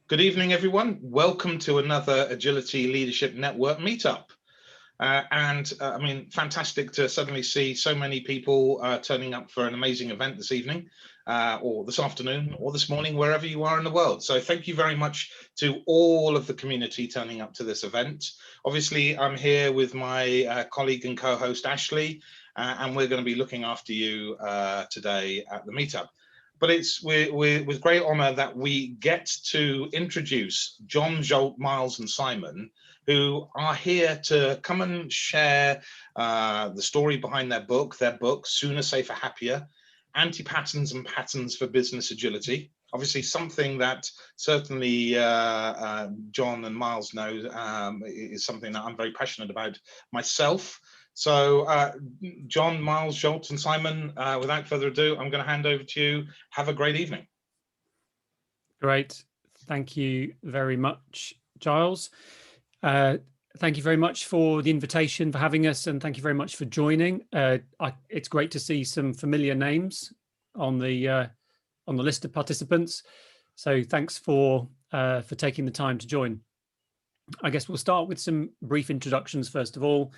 Good evening, everyone. Welcome to another Agility Leadership Network meetup. I mean, fantastic to suddenly see so many people turning up for an amazing event this evening, or this afternoon, or this morning, wherever you are in the world. So thank you very much to all of the community turning up to this event. Obviously, I'm here with my colleague and co-host, Ashley, and we're going to be looking after you today at the meetup. But it's with great honor that we get to introduce John, Zsolt, Myles, and Simon, who are here to come and share the story behind their book, Sooner, Safer, Happier, Antipatterns and Patterns for Business Agility. Obviously, something that certainly John and Myles know is something that I'm very passionate about myself. So John, Myles, Zsolt, and Simon, without further ado, I'm going to hand over to you. Have a great evening. Great. Thank you very much, Giles. Thank you very much for the invitation, for having us, and thank you very much for joining. It's great to see some familiar names on the list of participants. So thanks for taking the time to join. I guess we'll start with some brief introductions first of all.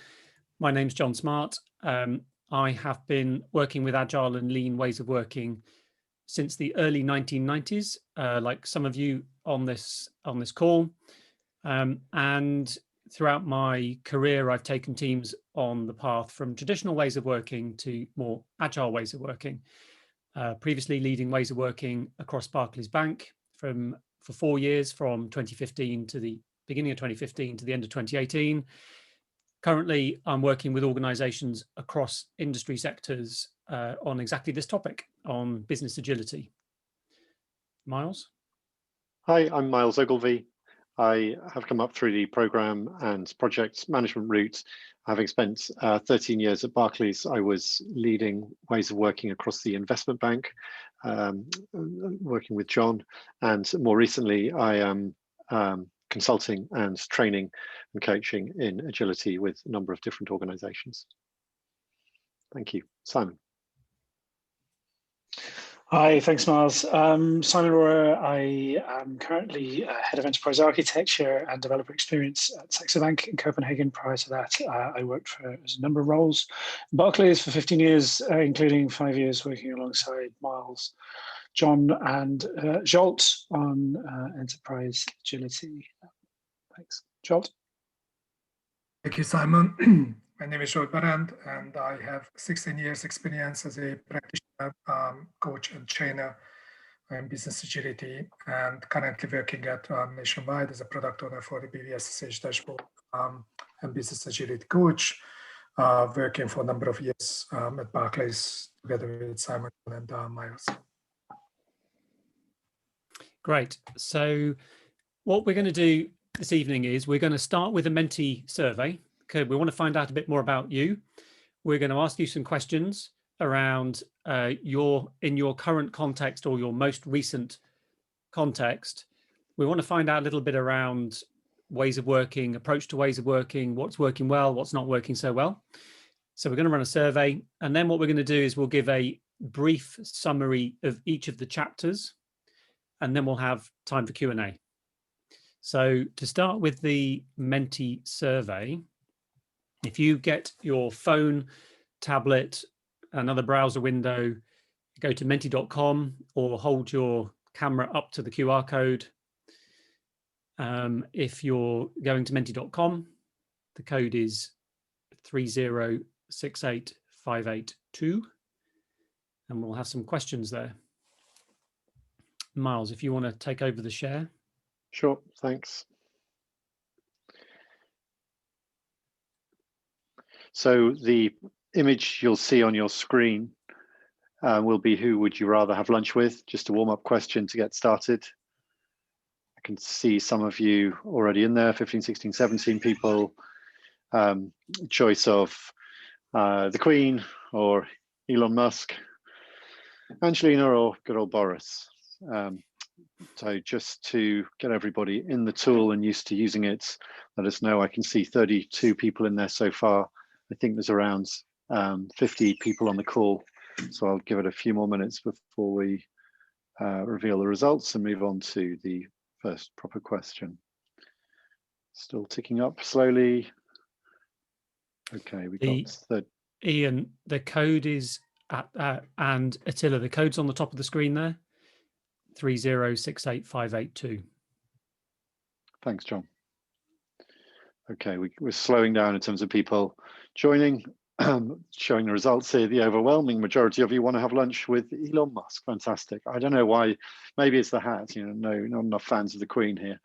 My name's John Smart. I have been working with Agile and Lean ways of working since the early 1990s, like some of you on this call. And throughout my career, I've taken teams on the path from traditional ways of working to more agile ways of working. Previously leading ways of working across Barclays Bank for 4 years, from 2015 to the beginning of 2015 to the end of 2018. Currently, I'm working with organizations across industry sectors on exactly this topic, on business agility. Myles? Hi, I'm Myles Ogilvie. I have come up through the program and project management route. Having spent 13 years at Barclays, I was leading ways of working across the investment bank, working with John. And more recently, I am consulting and training and coaching in agility with a number of different organizations. Thank you. Simon. Hi, thanks, Myles. Simon Rohrer. I am currently Head of Enterprise Architecture and Developer Experience at Saxo Bank in Copenhagen. Prior to that, I worked for a number of roles. Barclays for 15 years, including 5 years working alongside Myles, John, and Zsolt on enterprise agility. Thanks. Zsolt? Thank you, Simon. My name is Zsolt Berend, and I have 16 years experience as a practitioner, coach and trainer in business agility, and currently working at Nationwide as a product owner for the BVSSH dashboard and business agility coach, working for a number of years at Barclays together with Simon and Myles. Great. So what we're going to do this evening is we're going to start with a mentee survey. Okay, we want to find out a bit more about you. We're going to ask you some questions around in your current context or your most recent context. We want to find out a little bit around ways of working, approach to ways of working, what's working well, what's not working so well. So we're going to run a survey, and then what we're going to do is we'll give a brief summary of each of the chapters, and then we'll have time for Q&A. So to start with the mentee survey, if you get your phone, tablet, another browser window, go to mentee.com or hold your camera up to the QR code. If you're going to mentee.com, the code is 3068582, and we'll have some questions there. Myles, if you want to take over the share. Sure, thanks. So the image you'll see on your screen will be who would you rather have lunch with? Just a warm-up question to get started. I can see some of you already in there, 15, 16, 17 people. Choice of the Queen or Elon Musk, Angelina or good old Boris. So just to get everybody in the tool and used to using it, let us know. I can see 32 people in there so far. I think there's around 50 people on the call. So I'll give it a few more minutes before we reveal the results and move on to the first proper question. Still ticking up slowly. Okay, we got the Ian, the code is at and Attila, the code's on the top of the screen there. 3068582. Thanks, John. Okay, we're slowing down in terms of people joining, showing the results here. The overwhelming majority of you want to have lunch with Elon Musk. Fantastic. I don't know why. Maybe it's the hat. You know, no, not enough fans of the Queen here.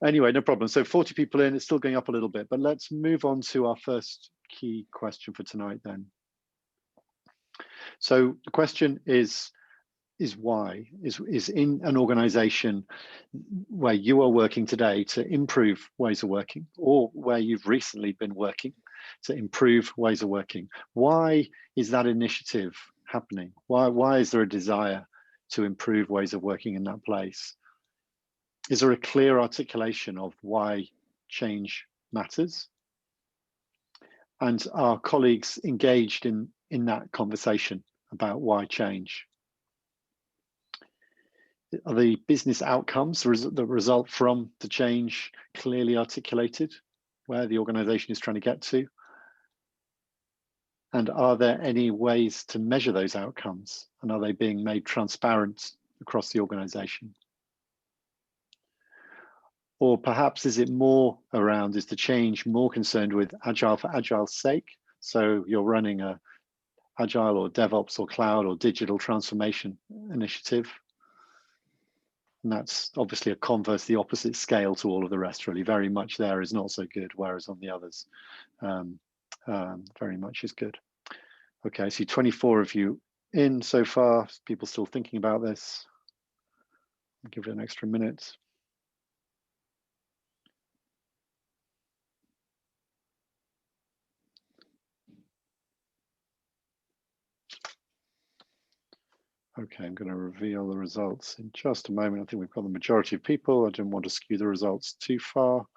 Anyway, no problem. So 40 people in. It's still going up a little bit, but let's move on to our first key question for tonight then. So the question is why is in an organization where you are working today to improve ways of working, or where you've recently been working to improve ways of working, why is that initiative happening? Why is there a desire to improve ways of working in that place? Is there a clear articulation of why change matters? And are colleagues engaged in that conversation about why change? Are the business outcomes that result from the change clearly articulated, where the organization is trying to get to? And are there any ways to measure those outcomes? And are they being made transparent across the organization? Or perhaps is it more around, is the change more concerned with Agile for Agile's sake? So you're running a Agile or DevOps or cloud or digital transformation initiative. And that's obviously a converse, the opposite scale to all of the rest, really. Very much there is not so good, whereas on the others, very much is good. Okay, I see 24 of you in so far. People still thinking about this. I'll give it an extra minute. Okay, I'm going to reveal the results in just a moment. I think we've got the majority of people. I didn't want to skew the results too far.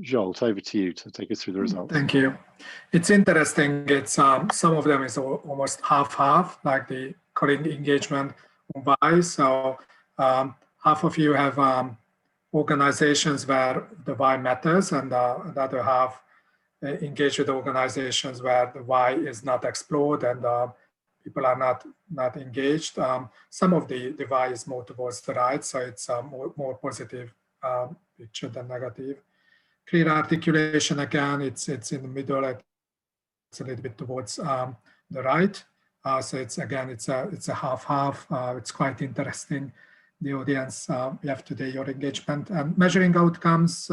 Zsolt, over to you to take us through the results. Thank you. It's interesting. It's some of them is almost half-half, like the colleague engagement on why. So half of you have organizations where the why matters, and the other half engage with organizations where the why is not explored and people are not engaged. Some of the why is more towards the right, so it's more positive picture than negative. Clear articulation, again, it's in the middle. It's a little bit towards the right. So it's a half-half. It's quite interesting. The audience we have today, your engagement and measuring outcomes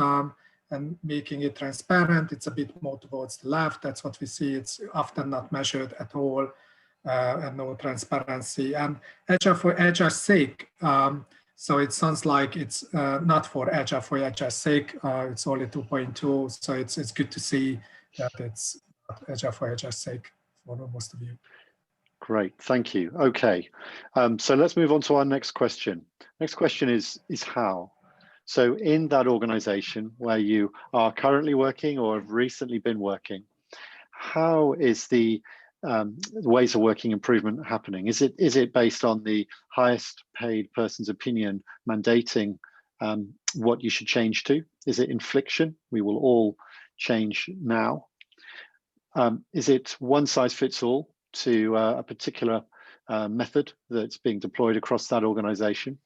and making it transparent. It's a bit more towards the left. That's what we see. It's often not measured at all and no transparency. And Agile for Agile's sake. So it sounds like it's not for Agile's sake. It's only 2.2. So it's good to see that it's not Agile for Agile's sake for most of you. Great, thank you. Okay, so let's move on to our next question. Next question is how? So in that organization where you are currently working or have recently been working, how is the ways of working improvement happening? Is it based on the highest paid person's opinion mandating what you should change to? Is it infliction? We will all change now. Is it one size fits all to a particular method that's being deployed across that organization?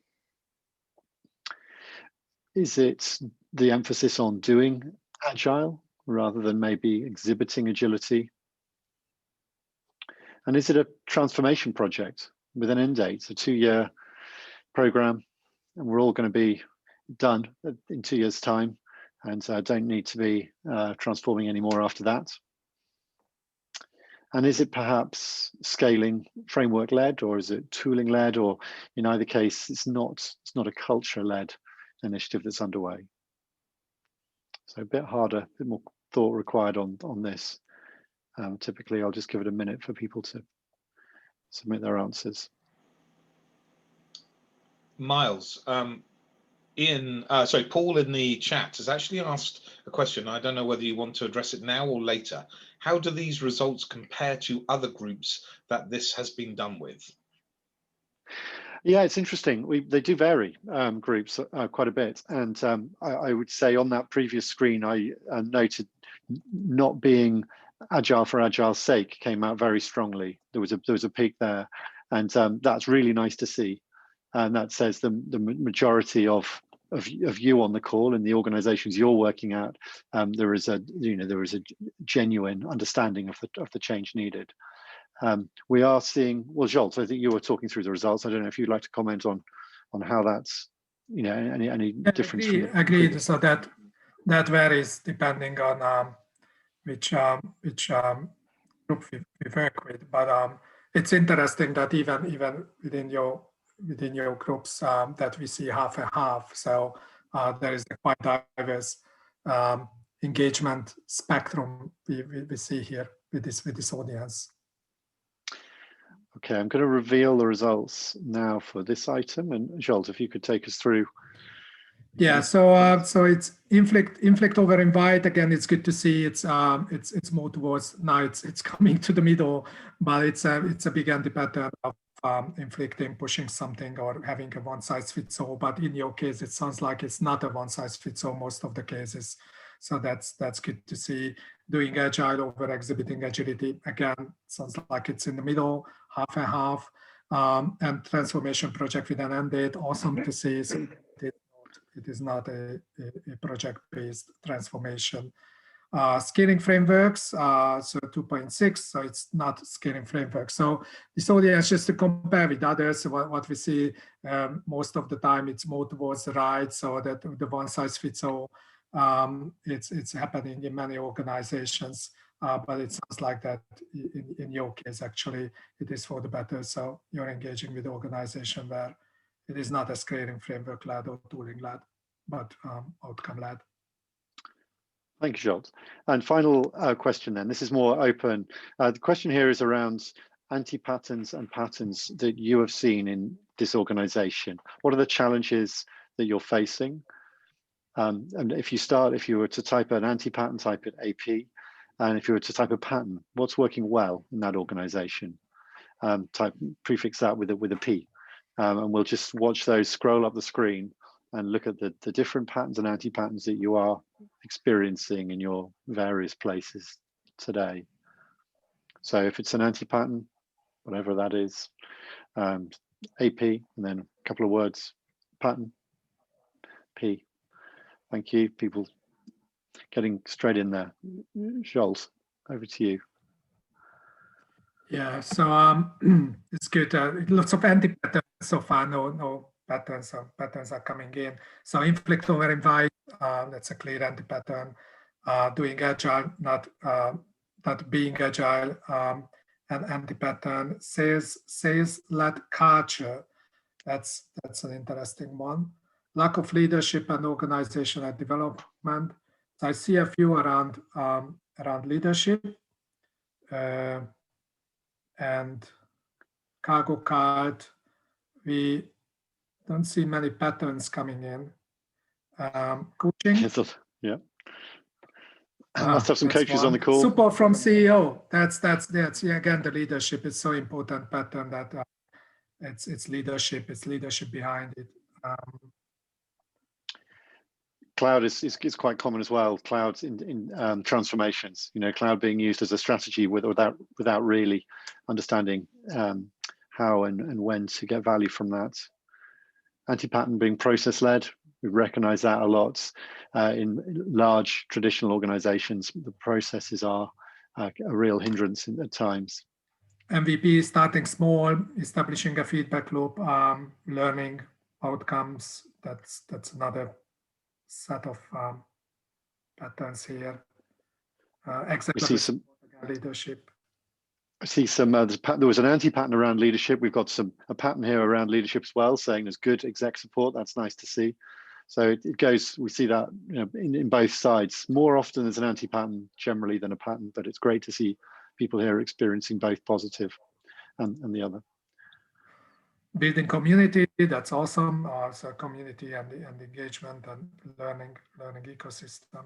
Is it the emphasis on doing agile rather than maybe exhibiting agility? And is it a transformation project with an end date, a 2-year program, and we're all going to be done in 2 years' time and don't need to be transforming anymore after that? And is it perhaps scaling framework led, or is it tooling led, or in either case, it's not a culture led initiative that's underway? So a bit harder, a bit more thought required on this. Typically, I'll just give it a minute for people to submit their answers. Myles, Paul in the chat has actually asked a question. I don't know whether you want to address it now or later. How do these results compare to other groups that this has been done with? Yeah, it's interesting. They do vary, groups quite a bit. And I would say on that previous screen, I noted not being agile for agile's sake came out very strongly. There was a peak there, and that's really nice to see. And that says the majority of you on the call and the organizations you're working at, there is a genuine understanding of the change needed. We are seeing, well, Zsolt, I think you were talking through the results. I don't know if you'd like to comment on how that's, any difference. Agreed. So that varies depending on which group we work with. But it's interesting that even within your groups that we see half and half. So there is a quite diverse engagement spectrum we see here with this audience. Okay, I'm going to reveal the results now for this item, and Zsolt, if you could take us through. Yeah, so it's inflict over invite. Again, it's good to see it's more towards now. It's coming to the middle, but it's a big anti-pattern of inflicting, pushing something, or having a one size fits all. But in your case, it sounds like it's not a one size fits all most of the cases. So that's good to see. Doing agile over exhibiting agility, again, sounds like it's in the middle, half and half. And transformation project with an end date, awesome to see. So it is not a project-based transformation. Scaling frameworks, so 2.6, so it's not scaling framework. So this audience, just to compare with others, what we see most of the time, it's more towards the right, so that the one size fits all. It's happening in many organizations, but it sounds like that in your case, actually, it is for the better. So you're engaging with the organization where it is not a scaling framework led or tooling led, but outcome led. Thank you, Zsolt. And final question then, this is more open. The question here is around anti-patterns and patterns that you have seen in this organization. What are the challenges that you're facing? And if you were to type an anti-pattern, type it AP. And if you were to type a pattern, what's working well in that organization? Prefix that with a P. And we'll just watch those scroll up the screen and look at the different patterns and anti-patterns that you are experiencing in your various places today. So if it's an anti-pattern, whatever that is, AP, and then a couple of words, pattern, P. Thank you, people getting straight in there. Zsolt, over to you. Yeah, so it's good. Lots of anti-patterns so far. No patterns. Patterns are coming in. So inflict over invite. That's a clear anti-pattern. Doing agile, not being agile. And anti-pattern. Sales-led culture. That's an interesting one. Lack of leadership and organizational development. So I see a few around leadership. And cargo card, we don't see many patterns coming in. Coaching. Yeah. Must have some coaches one. on the call. Support from CEO. That's yeah, again, the leadership is so important pattern that it's leadership. It's leadership behind it. Cloud is quite common as well. Cloud in transformations, cloud being used as a strategy without really understanding how and when to get value from that. Anti-pattern being process-led, we recognize that a lot. In large traditional organizations, the processes are a real hindrance at times. MVP, starting small, establishing a feedback loop, learning outcomes, that's another set of patterns here. We see some leadership. I see some. There was an anti-pattern around leadership. We've got a pattern here around leadership as well, saying there's good exec support. That's nice to see. So it goes. We see that in both sides. More often there's an anti-pattern generally than a pattern, but it's great to see people here experiencing both positive and the other. Building community, that's awesome. So community and engagement and learning ecosystem.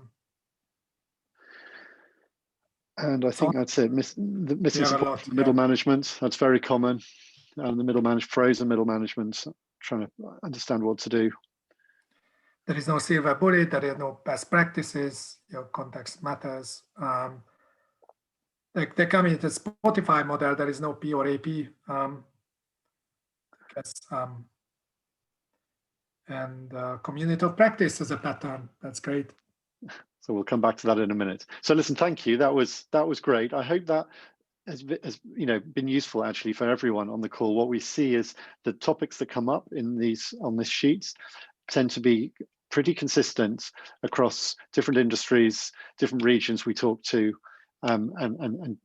And I think that's it. Missing support lot, from middle management. That's very common. the middle management, frozen middle management, trying to understand what to do. There is no silver bullet. There are no best practices. Your context matters. They come in the Spotify model. There is no P or AP. And community of practice as a pattern. That's great. So we'll come back to that in a minute. So listen, thank you. That was great. I hope that has been useful actually for everyone on the call. What we see is the topics that come up on these sheets tend to be pretty consistent across different industries, different regions we talk to, and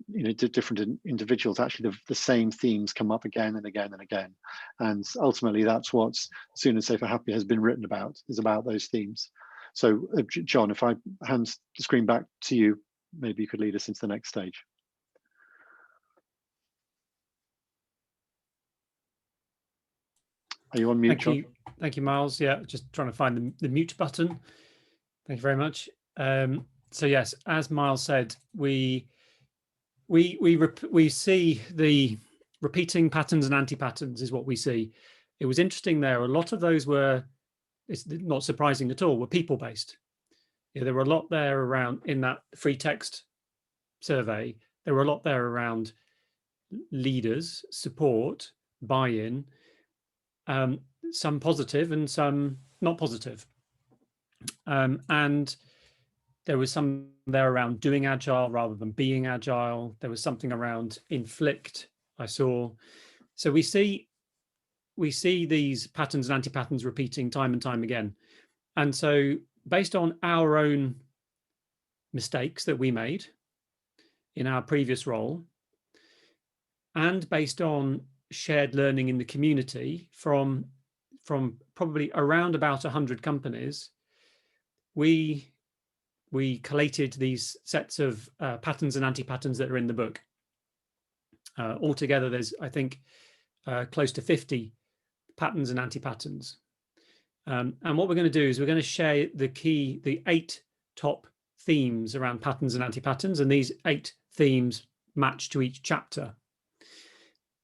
different individuals. Actually, the same themes come up again and again and again, and ultimately that's what Sooner, Safer, Happier has been written about, is about those themes. So John, if I hand the screen back to you, maybe you could lead us into the next stage. Are you on mute, John? Thank you, Myles. Yeah, just trying to find the mute button. Thank you very much. So yes, as Myles said, we see the repeating patterns and anti-patterns is what we see. It was interesting there. A lot of those were, it's not surprising at all, were people-based. Yeah, there were a lot there around in that free text survey. There were a lot there around leaders, support, buy-in, some positive and some not positive. And there was some there around doing agile rather than being agile. There was something around inflict, I saw. So we see these patterns and anti-patterns repeating time and time again. And so based on our own mistakes that we made in our previous role, and based on shared learning in the community from probably around about 100 companies, we collated these sets of patterns and anti-patterns that are in the book. Altogether, there's, I think, close to 50 patterns and anti-patterns. And what we're going to do is we're going to share the 8 top themes around patterns and anti-patterns, and these 8 themes match to each chapter.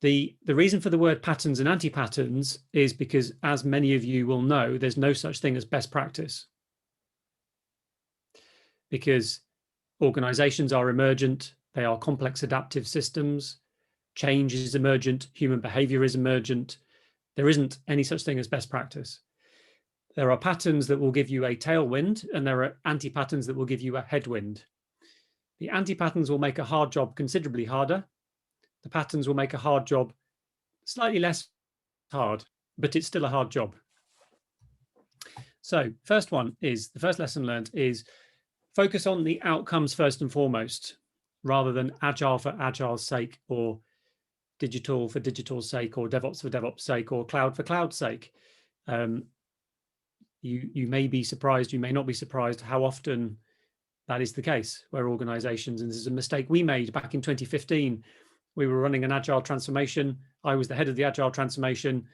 The reason for the word patterns and anti-patterns is because, as many of you will know, there's no such thing as best practice. Because organizations are emergent, they are complex adaptive systems, change is emergent, human behavior is emergent. There isn't any such thing as best practice. There are patterns that will give you a tailwind, and there are anti-patterns that will give you a headwind. The anti-patterns will make a hard job considerably harder. The patterns will make a hard job slightly less hard, but it's still a hard job. So the first lesson learned is focus on the outcomes first and foremost, rather than agile for agile's sake, or digital for digital's sake, or DevOps for DevOps' sake, or cloud for cloud's sake. You may be surprised, you may not be surprised how often that is the case, where organizations, and this is a mistake we made back in 2015, we were running an agile transformation. I was the head of the agile transformation.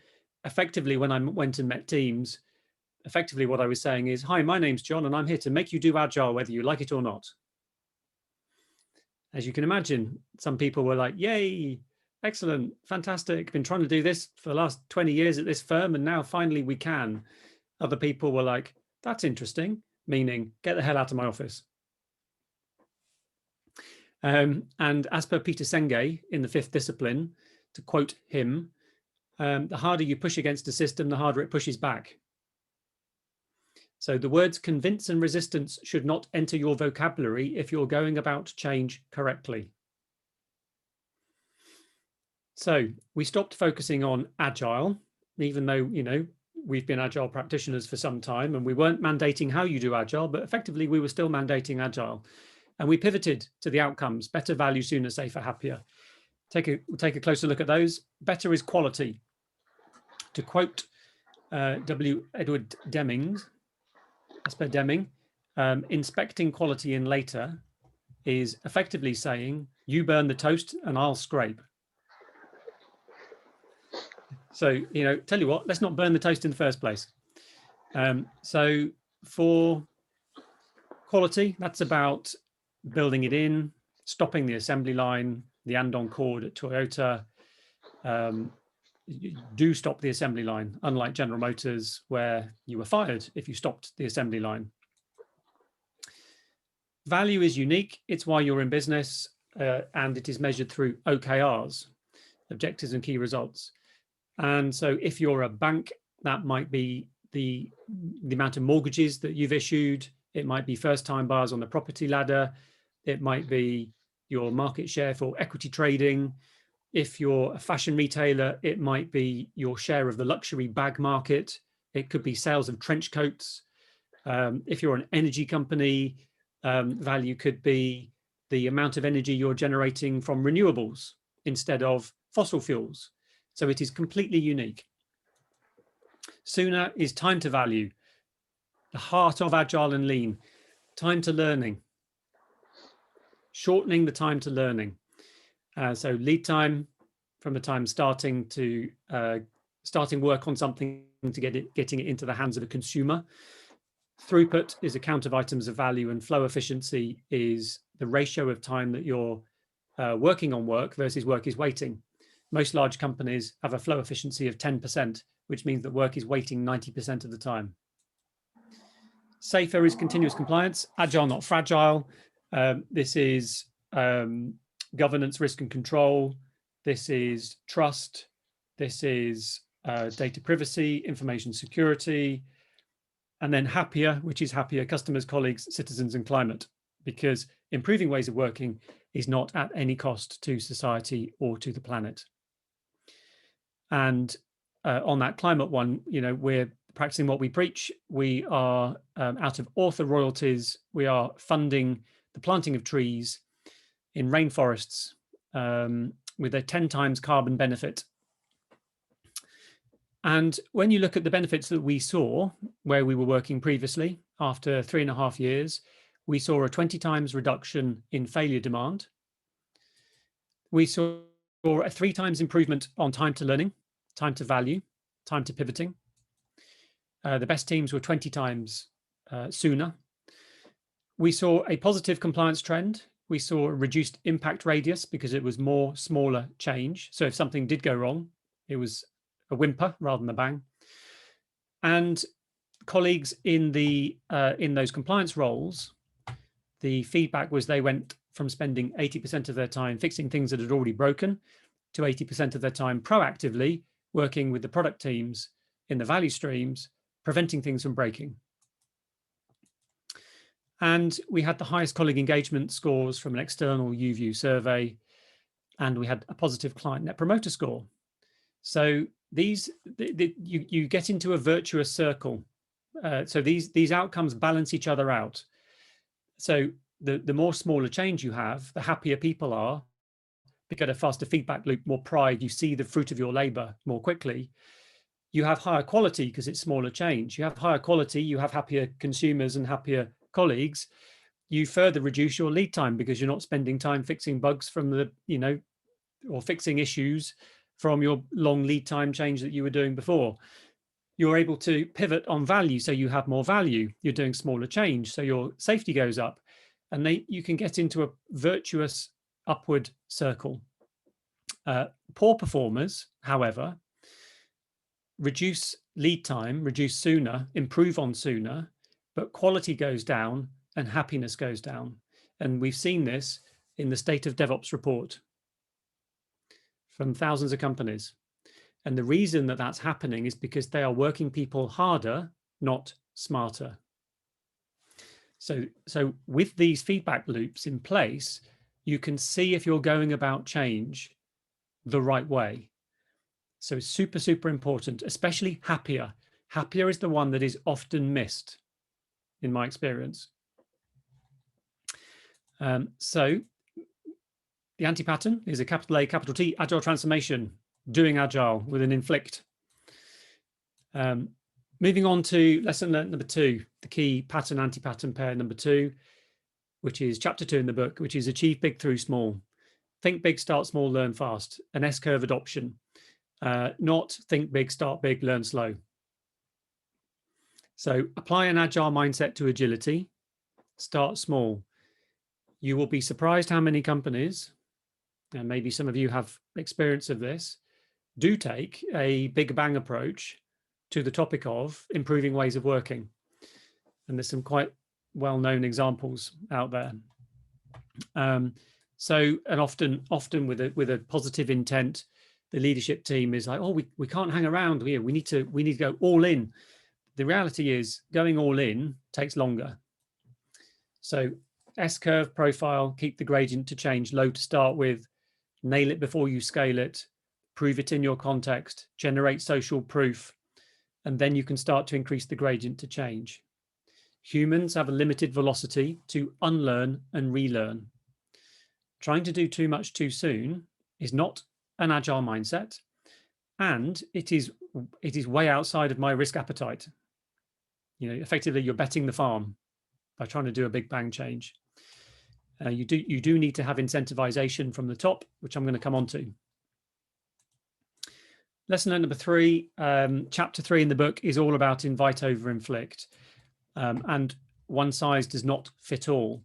Effectively, when I went and met teams, effectively what I was saying is, hi, my name's John, and I'm here to make you do agile, whether you like it or not. As you can imagine, some people were like, yay, excellent, fantastic, been trying to do this for the last 20 years at this firm, and now finally we can. Other people were like, that's interesting, meaning get the hell out of my office. And as per Peter Senge in The Fifth Discipline, to quote him, the harder you push against a system, the harder it pushes back. So the words convince and resistance should not enter your vocabulary if you're going about change correctly. So we stopped focusing on agile, even though, we've been agile practitioners for some time, and we weren't mandating how you do agile, but effectively we were still mandating agile. And we pivoted to the outcomes: better, value, sooner, safer, happier. We'll take a closer look at those. Better is quality. To quote W. Edward Deming, as per Deming, inspecting quality in later is effectively saying, you burn the toast and I'll scrape. So, tell you what, let's not burn the toast in the first place. So for quality, that's about building it in, stopping the assembly line, the Andon cord at Toyota, do stop the assembly line, unlike General Motors, where you were fired if you stopped the assembly line. Value is unique. It's why you're in business, and it is measured through OKRs, objectives and key results. And so if you're a bank, that might be the amount of mortgages that you've issued. It might be first-time buyers on the property ladder. It might be your market share for equity trading. If you're a fashion retailer, it might be your share of the luxury bag market. It could be sales of trench coats. If you're an energy company, value could be the amount of energy you're generating from renewables instead of fossil fuels. So it is completely unique. Sooner is time to value, the heart of Agile and Lean, time to learning, shortening the time to learning. So lead time from the time starting to starting work on something to getting it into the hands of a consumer. Throughput is a count of items of value, and flow efficiency is the ratio of time that you're working on work versus work is waiting. Most large companies have a flow efficiency of 10%, which means that work is waiting 90% of the time. Safer is continuous compliance, agile, not fragile. This is governance, risk and control. This is trust. This is data privacy, information security. And then happier, which is happier customers, colleagues, citizens, and climate, because improving ways of working is not at any cost to society or to the planet. And on that climate one, we're practicing what we preach. We are out of author royalties. We are funding the planting of trees in rainforests with a 10 times carbon benefit. And when you look at the benefits that we saw where we were working previously, after 3.5 years, we saw a 20 times reduction in failure demand. We saw a 3 times improvement on time to learning, time to value, time to pivoting. The best teams were 20 times sooner. We saw a positive compliance trend. We saw a reduced impact radius because it was more smaller change. So if something did go wrong, it was a whimper rather than a bang. And colleagues in those compliance roles, the feedback was they went from spending 80% of their time fixing things that had already broken to 80% of their time proactively working with the product teams in the value streams, preventing things from breaking. And we had the highest colleague engagement scores from an external UView survey, and we had a positive client net promoter score. So you get into a virtuous circle. So these outcomes balance each other out. So the more smaller change you have, the happier people are. You get a faster feedback loop, more pride. You see the fruit of your labor more quickly. You have higher quality because it's smaller change. You have higher quality, you have happier consumers and happier colleagues. You further reduce your lead time because you're not spending time fixing bugs from or fixing issues from your long lead time change that you were doing before. You're able to pivot on value, so you have more value. You're doing smaller change, so your safety goes up, and you can get into a virtuous upward circle. Poor performers, however, reduce lead time, reduce sooner, improve on sooner, but quality goes down and happiness goes down. And we've seen this in the State of DevOps report from thousands of companies. And the reason that that's happening is because they are working people harder, not smarter. So with these feedback loops in place, you can see if you're going about change the right way. So it's super, super important, especially happier. Happier is the one that is often missed, in my experience. So the anti-pattern is a capital A, capital T, Agile transformation, doing Agile with an inflict. Moving on to lesson number 2, the key pattern anti-pattern pair number 2, which is chapter 2 in the book, which is achieve big through small. Think big, start small, learn fast, an S-curve adoption. Not think big, start big, learn slow. So apply an agile mindset to agility, start small. You will be surprised how many companies, and maybe some of you have experience of this, do take a big bang approach to the topic of improving ways of working. And there's some quite well-known examples out there. So, and often with a positive intent, the leadership team is like, oh, we can't hang around here. We need to go all in. The reality is going all in takes longer. So S-curve profile, keep the gradient to change low to start with, nail it before you scale it, prove it in your context, generate social proof, and then you can start to increase the gradient to change. Humans have a limited velocity to unlearn and relearn. Trying to do too much too soon is not an agile mindset, and it is way outside of my risk appetite. You know, effectively, you're betting the farm by trying to do a big bang change. You do need to have incentivization from the top, which I'm going to come on to. Lesson learned number 3, chapter 3 in the book is all about invite over inflict, and one size does not fit all.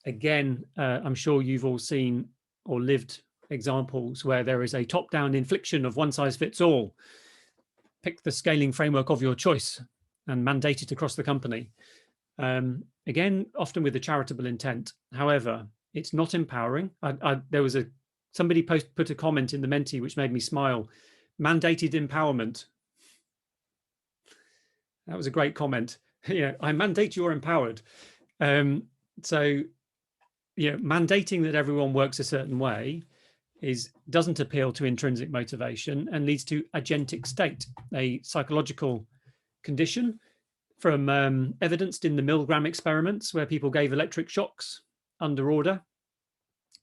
Again, I'm sure you've all seen or lived examples where there is a top-down infliction of one size fits all. Pick the scaling framework of your choice and mandate it across the company. Again, often with a charitable intent. However, it's not empowering. There was somebody put a comment in the mentee which made me smile. Mandated empowerment. That was a great comment. Yeah, I mandate you're empowered. So, yeah, mandating that everyone works a certain way doesn't appeal to intrinsic motivation and leads to agentic state, a psychological condition from evidenced in the Milgram experiments where people gave electric shocks under order.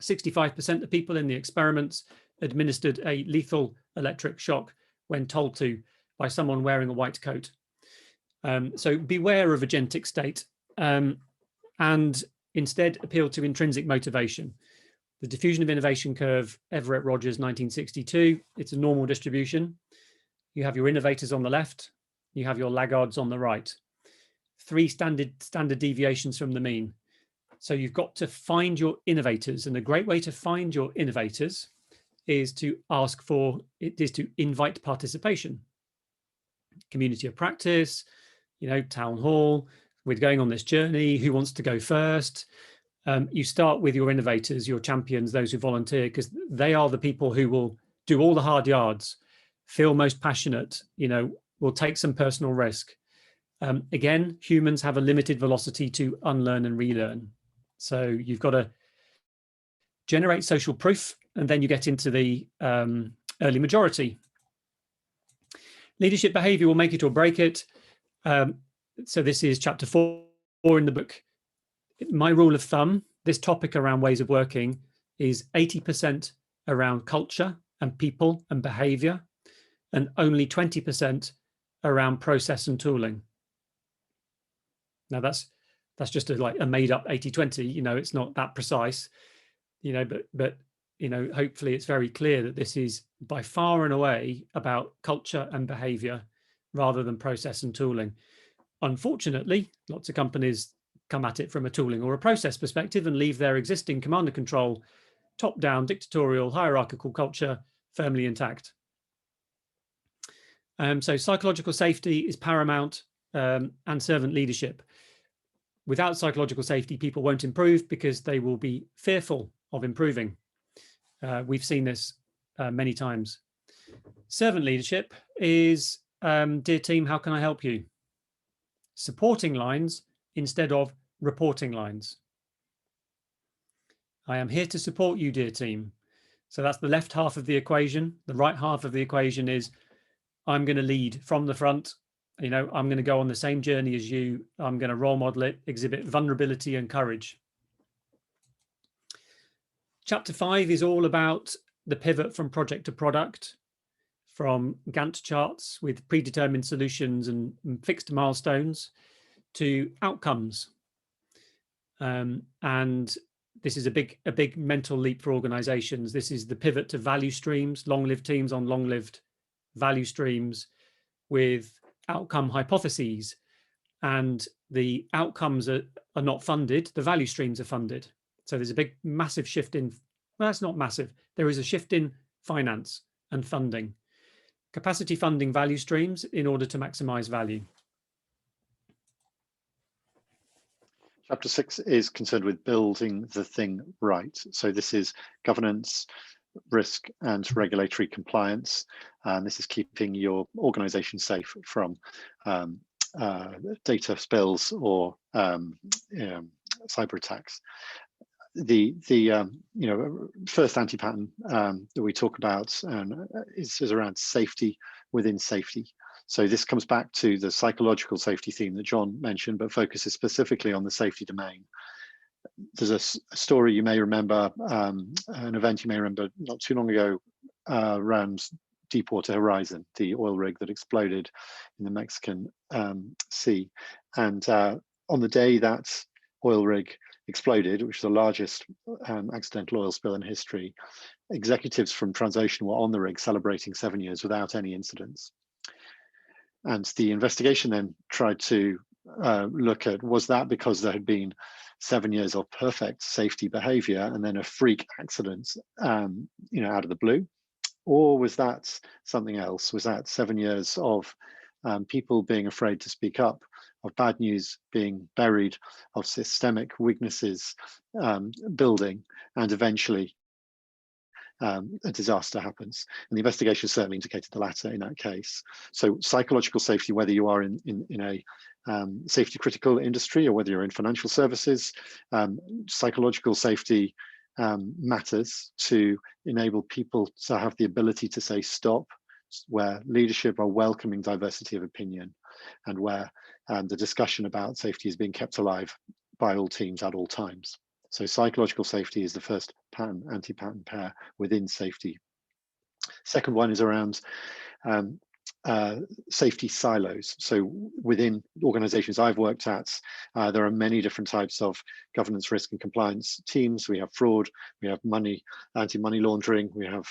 65% of people in the experiments administered a lethal electric shock when told to by someone wearing a white coat. So beware of agentic state and instead appeal to intrinsic motivation. The diffusion of innovation curve, Everett Rogers, 1962, it's a normal distribution. You have your innovators on the left, you have your laggards on the right. 3 standard deviations from the mean. So you've got to find your innovators, and a great way to find your innovators is to invite participation. Community of practice, town hall, we're going on this journey, who wants to go first? You start with your innovators, your champions, those who volunteer, because they are the people who will do all the hard yards, feel most passionate, will take some personal risk. Again, humans have a limited velocity to unlearn and relearn. So you've got to generate social proof, and then you get into the early majority. Leadership behavior will make it or break it. So this is chapter 4 in the book. My rule of thumb, this topic around ways of working is 80% around culture and people and behavior, and only 20% around process and tooling. Now that's just a made up 80-20, it's not that precise, but hopefully it's very clear that this is by far and away about culture and behavior rather than process and tooling. Unfortunately, lots of companies come at it from a tooling or a process perspective and leave their existing command and control, top-down, dictatorial, hierarchical culture firmly intact. So psychological safety is paramount, and servant leadership. Without psychological safety, people won't improve because they will be fearful of improving. We've seen this many times. Servant leadership is, dear team, how can I help you? Supporting lines instead of reporting lines. I am here to support you, dear team. So that's the left half of the equation. The right half of the equation is I'm going to lead from the front. I'm going to go on the same journey as you. I'm going to role model it, exhibit vulnerability and courage. Chapter 5 is all about the pivot from project to product, from Gantt charts with predetermined solutions and fixed milestones to outcomes. And this is a big mental leap for organizations. This is the pivot to value streams, long-lived teams on long-lived value streams with outcome hypotheses, and the outcomes are not funded, the value streams are funded. So there's a massive shift in, well, that's not massive. There is a shift in finance and funding. Capacity funding value streams in order to maximize value. Chapter 6 is concerned with building the thing right. So this is governance, risk and regulatory compliance. And this is keeping your organization safe from data spills or cyber attacks. The first anti-pattern that we talk about is around safety within safety. So this comes back to the psychological safety theme that John mentioned, but focuses specifically on the safety domain. There's a story you may remember, an event you may remember not too long ago around Deepwater Horizon, the oil rig that exploded in the Mexican Sea. And on the day that oil rig exploded, which was the largest accidental oil spill in history, executives from Transocean were on the rig celebrating 7 years without any incidents. And the investigation then tried to look at, was that because there had been 7 years of perfect safety behavior and then a freak accident out of the blue? Or was that something else? Was that 7 years of people being afraid to speak up, of bad news being buried, of systemic weaknesses building, and eventually a disaster happens? And the investigation certainly indicated the latter in that case. So psychological safety, whether you are in a safety critical industry or whether you're in financial services, psychological safety matters to enable people to have the ability to say stop, where leadership are welcoming diversity of opinion, and where the discussion about safety is being kept alive by all teams at all times. So psychological safety is the first pattern, anti-pattern pair within safety. Second one is around safety silos. So within organizations I've worked at, there are many different types of governance, risk and compliance teams. We have fraud, we have money, anti-money laundering, we have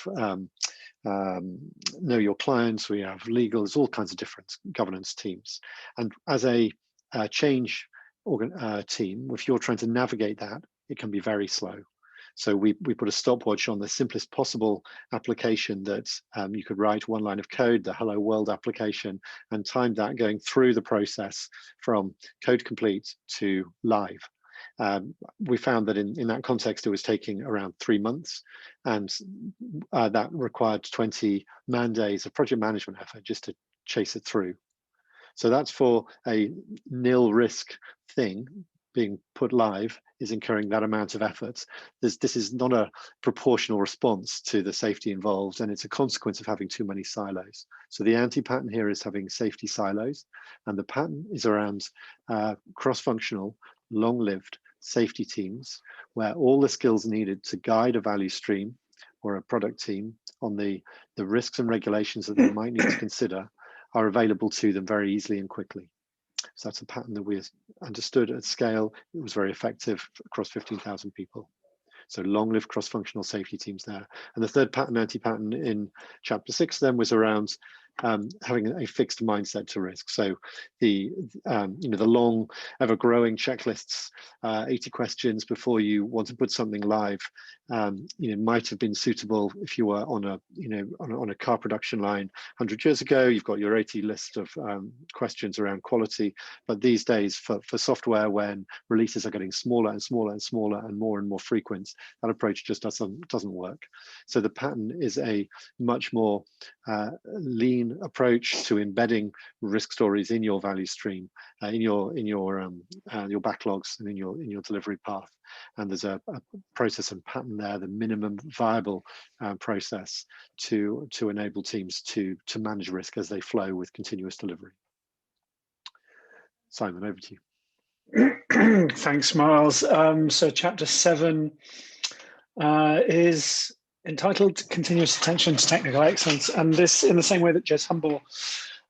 know your clients, we have legal, there's all kinds of different governance teams. And as a change team, if you're trying to navigate that, it can be very slow. So we put a stopwatch on the simplest possible application that you could write one line of code, the Hello World application, and timed that going through the process from code complete to live. We found that in that context, it was taking around 3 months, and that required 20 man days of project management effort just to chase it through. So that's for a nil risk thing. Being put live is incurring that amount of effort. This is not a proportional response to the safety involved, and it's a consequence of having too many silos. So the anti-pattern here is having safety silos, and the pattern is around cross-functional, long-lived safety teams, where all the skills needed to guide a value stream or a product team on the risks and regulations that they might need to consider are available to them very easily and quickly. So that's a pattern that we understood at scale. It was very effective across 15,000 people. So long-lived cross-functional safety teams there. And the third pattern, anti-pattern in chapter 6 then, was around having a fixed mindset to risk. So the long, ever-growing checklists, 80 questions before you want to put something live, might have been suitable if you were on a car production line 100 years ago. You've got your 80 list of questions around quality, but these days for software, when releases are getting smaller and smaller and smaller and more frequent, that approach just doesn't work. So the pattern is a much more lean approach to embedding risk stories in your value stream, in your backlogs and in your delivery path. And there's a process and pattern there, the minimum viable process to enable teams to manage risk as they flow with continuous delivery. Simon, over to you. Thanks, Myles. So chapter 7 is entitled Continuous Attention to Technical Excellence, and this, in the same way that Jez Humble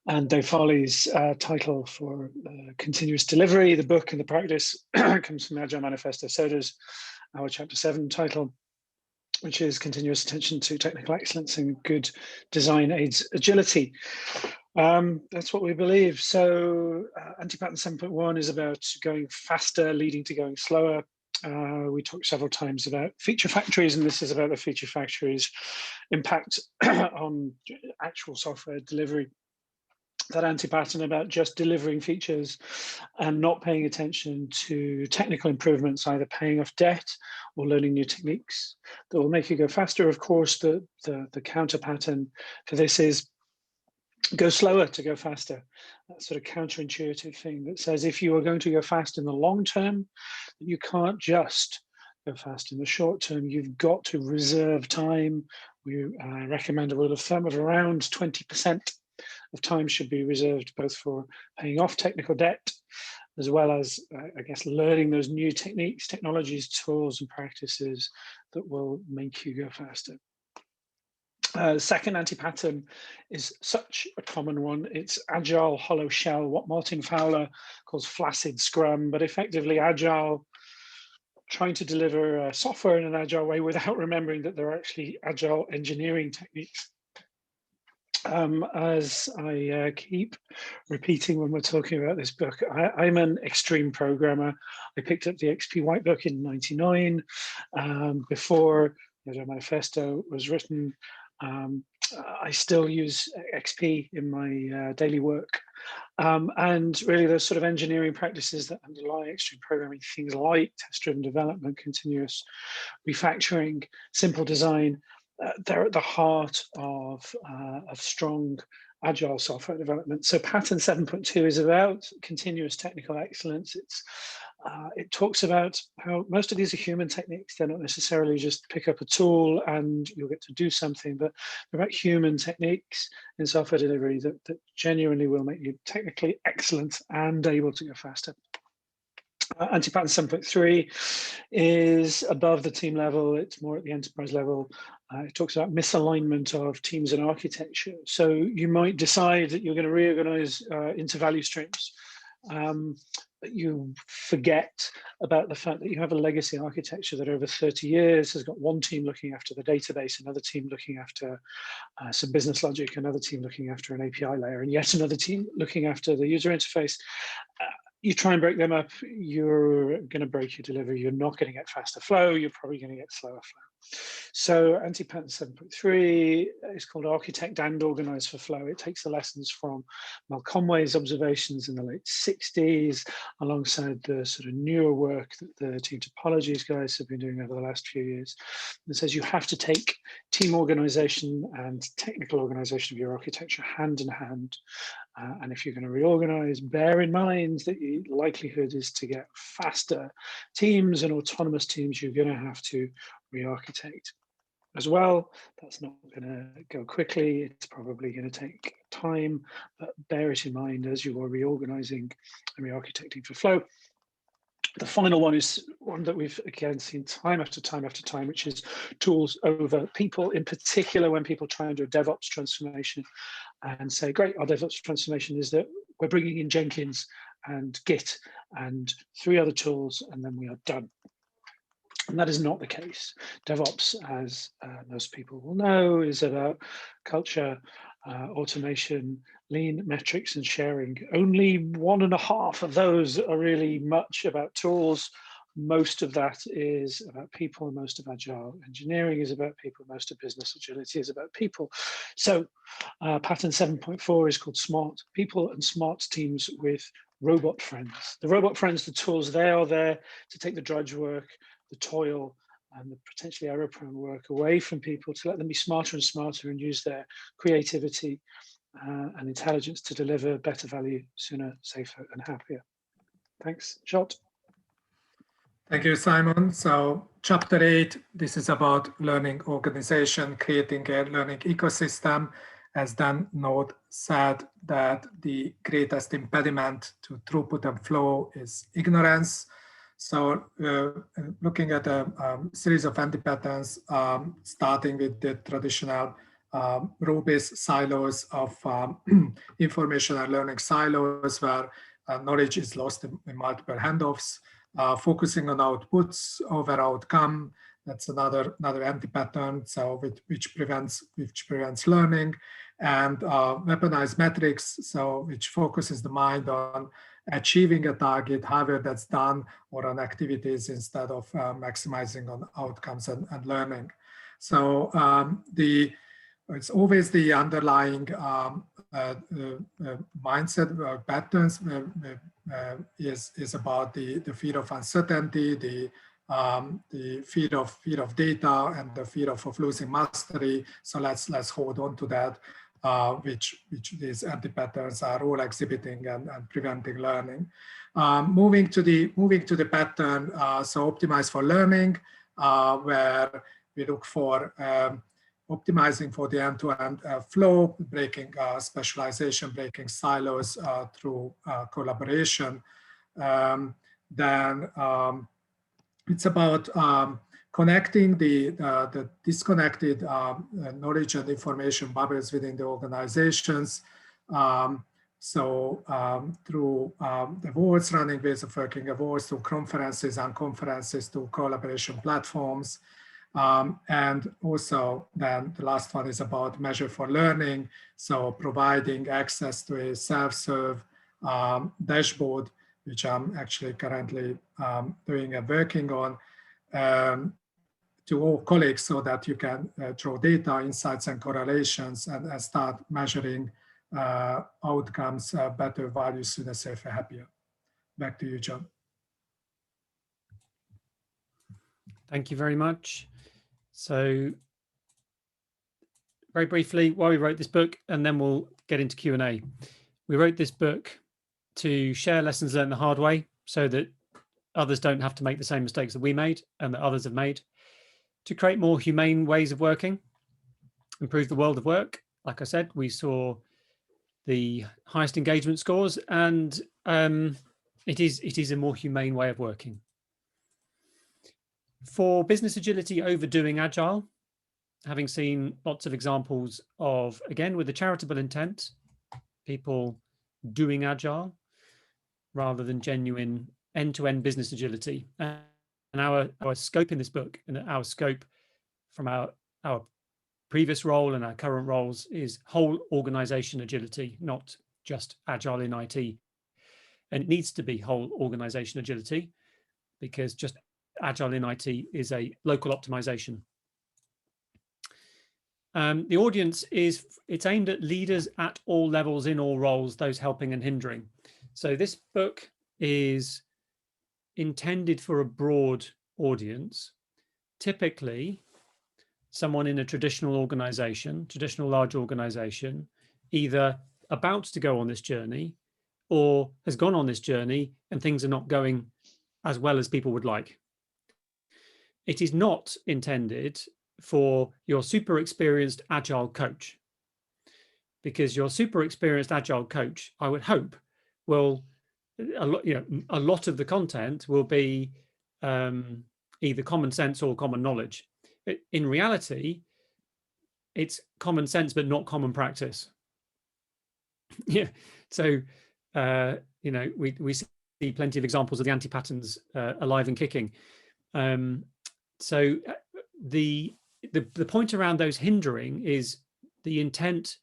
and Dave Farley's title for Continuous Delivery, the book and the practice, comes from the Agile Manifesto, so does our chapter 7 title, which is Continuous Attention to Technical Excellence and Good Design Aids Agility. That's what we believe. So anti-pattern 7.1 is about going faster, leading to going slower. We talked several times about feature factories, and this is about the feature factories' impact on actual software delivery. That anti-pattern about just delivering features and not paying attention to technical improvements, either paying off debt or learning new techniques that will make you go faster. Of course, the counter pattern for this is go slower to go faster. That sort of counterintuitive thing that says if you are going to go fast in the long term, you can't just go fast in the short term. You've got to reserve time. We recommend a rule of thumb of around 20% of time should be reserved both for paying off technical debt, as well as, I guess, learning those new techniques, technologies, tools, and practices that will make you go faster. Second anti-pattern is such a common one. It's agile hollow shell, what Martin Fowler calls flaccid scrum, but effectively agile, trying to deliver software in an agile way without remembering that there are actually agile engineering techniques. As I keep repeating when we're talking about this book, I'm an extreme programmer. I picked up the XP White Book in '99 before the Agile Manifesto was written. I still use XP in my daily work. And really those sort of engineering practices that underlie extreme programming, things like test-driven development, continuous refactoring, simple design, they're at the heart of strong agile software development. So pattern 7.2 is about continuous technical excellence. It talks about how most of these are human techniques. They're not necessarily just pick up a tool and you'll get to do something, but they're about human techniques in software delivery that genuinely will make you technically excellent and able to go faster. Anti-pattern 7.3 is above the team level. It's more at the enterprise level. It talks about misalignment of teams and architecture. So you might decide that you're going to reorganize into value streams, but you forget about the fact that you have a legacy architecture that over 30 years has got one team looking after the database, another team looking after some business logic, another team looking after an API layer, and yet another team looking after the user interface. You try and break them up, you're going to break your delivery. You're not going to get faster flow. You're probably going to get slower flow. So anti-pattern 7.3 is called Architect and Organize for Flow. It takes the lessons from Mel Conway's observations in the late 60s, alongside the sort of newer work that the team topologies guys have been doing over the last few years. It says you have to take team organization and technical organization of your architecture hand in hand. And if you're going to reorganize, bear in mind that the likelihood is to get faster teams and autonomous teams, you're going to have to re-architect as well. That's not going to go quickly. It's probably going to take time, but bear it in mind as you are reorganizing and re-architecting for flow. The final one is one that we've again seen time after time after time, which is tools over people, in particular when people try and do a DevOps transformation and say, great, our DevOps transformation is that we're bringing in Jenkins and Git and 3 other tools, and then we are done. And that is not the case. DevOps, as most people will know, is about culture, automation, lean metrics, and sharing. Only 1.5 of those are really much about tools. Most of that is about people. Most of agile engineering is about people. Most of business agility is about people. So pattern 7.4 is called Smart People and Smart Teams with Robot Friends. The robot friends, the tools, they are there to take the drudge work, the toil, and the potentially error-prone work away from people, to let them be smarter and smarter and use their creativity and intelligence to deliver better value sooner, safer, and happier. Thanks, Zsolt. Thank you, Simon. So chapter 8, this is about learning organization, creating a learning ecosystem. As Dan Node said, that the greatest impediment to throughput and flow is ignorance. So looking at a series of anti-patterns, starting with the traditional row-based silos of information and learning silos, where knowledge is lost in multiple handoffs, focusing on outputs over outcome. That's another anti-pattern, so which prevents learning, and weaponized metrics, so which focuses the mind on achieving a target, however that's done, or on activities instead of maximizing on outcomes and learning. So it's always the underlying mindset patterns is about the fear of uncertainty, the fear of data, and the fear of losing mastery. So let's hold on to that, which these antipatterns are all exhibiting and preventing learning. Moving to the pattern, so optimize for learning, where we look for optimizing for the end-to-end flow, breaking specialization, breaking silos through collaboration. Then it's about connecting the disconnected knowledge and information bubbles within the organizations. Through awards, running ways of working awards, through conferences and conferences, to collaboration platforms. And also then the last one is about measure for learning. So providing access to a self-serve dashboard, which I'm actually currently doing and working on, to all colleagues, so that you can draw data, insights, and correlations, and start measuring outcomes better, value, sooner, safer, happier. Back to you, John. Thank you very much. So very briefly, why we wrote this book, and then we'll get into Q&A. We wrote this book to share lessons learned the hard way, so that others don't have to make the same mistakes that we made and that others have made, to create more humane ways of working, improve the world of work. Like I said, we saw the highest engagement scores, and it is a more humane way of working. For business agility overdoing agile, having seen lots of examples of, again, with a charitable intent, people doing agile rather than genuine end-to-end business agility. And our scope in this book, and our scope from our previous role and our current roles, is whole organization agility, not just agile in IT. And it needs to be whole organization agility, because just agile in IT is a local optimization. The audience it's aimed at leaders at all levels, in all roles, those helping and hindering. So this book is intended for a broad audience, typically someone in a traditional organization, traditional large organization, either about to go on this journey or has gone on this journey and things are not going as well as people would like. It is not intended for your super experienced agile coach, because your super experienced agile coach, I would hope, will a lot of the content will be either common sense or common knowledge. In reality, it's common sense but not common practice. Yeah, so we see plenty of examples of the Antipatterns alive and kicking. So the point around those hindering is the intent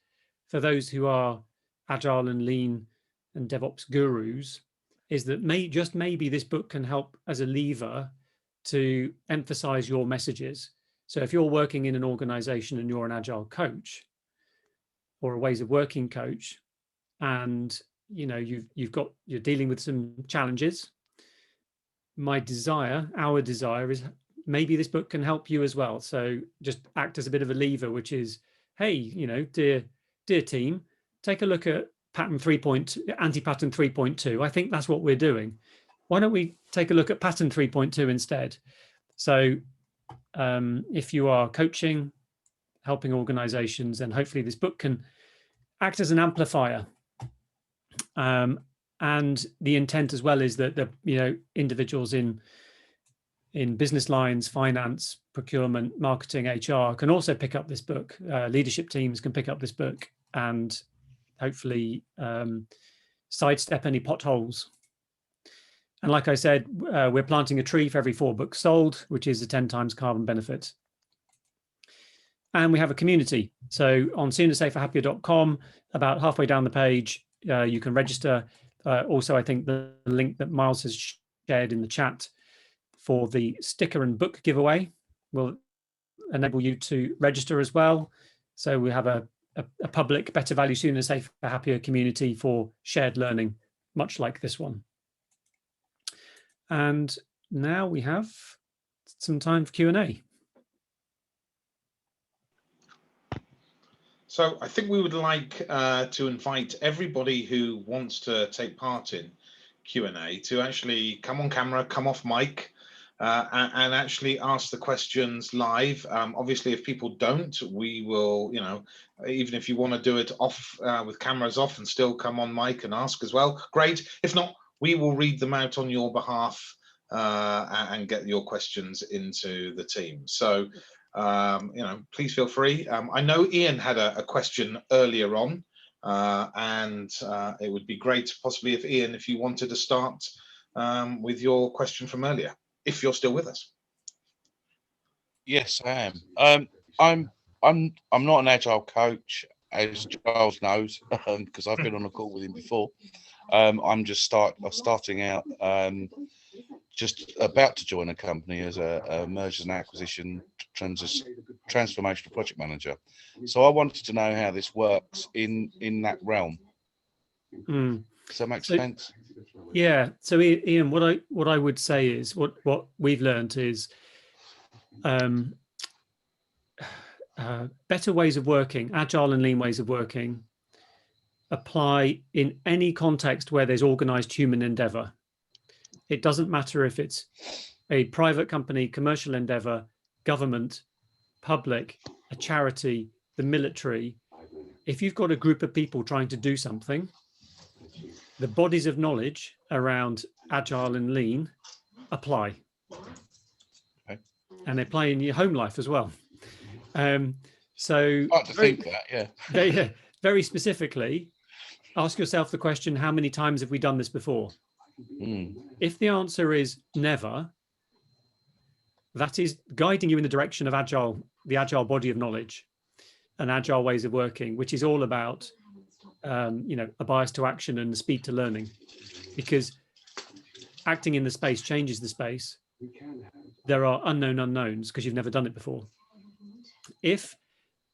for those who are agile and lean and DevOps gurus is that maybe this book can help as a lever to emphasize your messages. So if you're working in an organization and you're an agile coach or a ways of working coach, and you're dealing with some challenges, our desire is maybe this book can help you as well. So just act as a bit of a lever, which is, hey, dear team, take a look at anti-pattern 3.2. I think that's what we're doing. Why don't we take a look at pattern 3.2 instead? So if you are coaching, helping organizations, then hopefully this book can act as an amplifier. And the intent as well is that the individuals in business lines, finance, procurement, marketing, HR can also pick up this book. Leadership teams can pick up this book and hopefully sidestep any potholes. And like I said, we're planting a tree for every 4 books sold, which is a 10 times carbon benefit. And we have a community. So on soonersaferhappier.com, about halfway down the page, you can register. Also, I think the link that Myles has shared in the chat for the sticker and book giveaway will enable you to register as well. So we have a public, better value, sooner, safer, happier community for shared learning, much like this one. And now we have some time for Q&A. So I think we would like to invite everybody who wants to take part in Q&A to actually come on camera, come off mic, and actually ask the questions live. Obviously, if people don't, we will, you know, even if you want to do it off with cameras off and still come on mic and ask as well, great. If not, we will read them out on your behalf and get your questions into the team. So, you know, please feel free. I know Ian had a question earlier on, and it would be great possibly if Ian, if you wanted to start with your question from earlier, if you're still with us. Yes, I am. I'm not an agile coach, as Giles knows, because I've been on a call with him before. I'm just starting out, just about to join a company as a mergers and acquisition transformational project manager. So I wanted to know how this works in that realm. Does that make sense? Yeah. So Ian, what I would say is what we've learned is better ways of working, agile and lean ways of working, apply in any context where there's organized human endeavor. It doesn't matter if it's a private company, commercial endeavor, government, public, a charity, the military. If you've got a group of people trying to do something, the bodies of knowledge around agile and lean apply. Okay. And they apply in your home life as well. So I like to think that, yeah. Very specifically, ask yourself the question, how many times have we done this before? If the answer is never, that is guiding you in the direction of agile, the agile body of knowledge and agile ways of working, which is all about you know, a bias to action and the speed to learning, because acting in the space changes the space. There are unknown unknowns because you've never done it before. If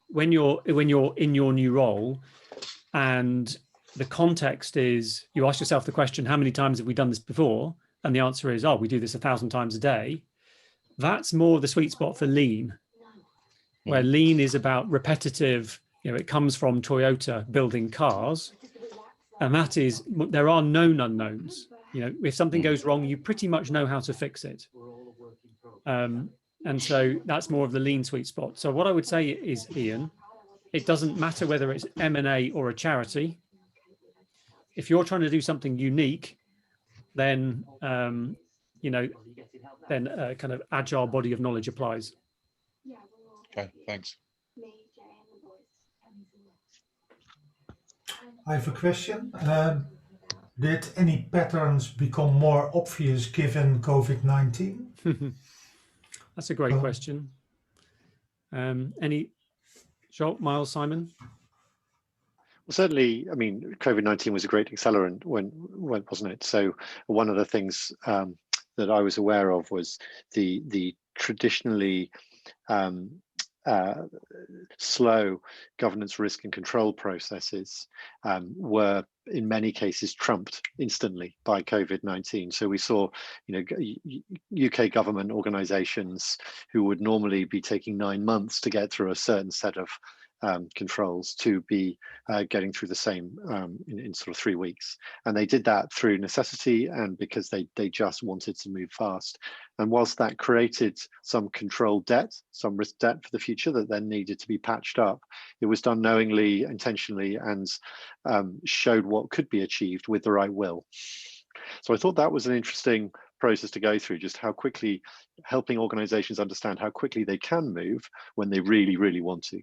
when you're in your new role and the context is you ask yourself the question, how many times have we done this before? And the answer is, oh, we do this 1,000 times a day. That's more the sweet spot for lean, where lean is about repetitive, you know, it comes from Toyota building cars. And that is, there are known unknowns. You know, if something goes wrong, you pretty much know how to fix it. And so that's more of the lean sweet spot. So what I would say is, Ian, it doesn't matter whether it's M&A or a charity. If you're trying to do something unique, then, you know, then a kind of agile body of knowledge applies. Okay, thanks. I have a question. Did any patterns become more obvious given COVID-19? That's a great question. Any, Zsolt, Myles, Simon? Well, certainly, I mean, COVID-19 was a great accelerant when wasn't it? So one of the things that I was aware of was the traditionally slow governance, risk and control processes were in many cases trumped instantly by COVID-19. So we saw, you know, UK government organisations who would normally be taking 9 months to get through a certain set of controls to be getting through the same in sort of 3 weeks. And they did that through necessity and because they just wanted to move fast. And whilst that created some control debt, some risk debt for the future that then needed to be patched up, it was done knowingly, intentionally, and showed what could be achieved with the right will. So I thought that was an interesting process to go through, just how quickly helping organizations understand how quickly they can move when they really, really want to.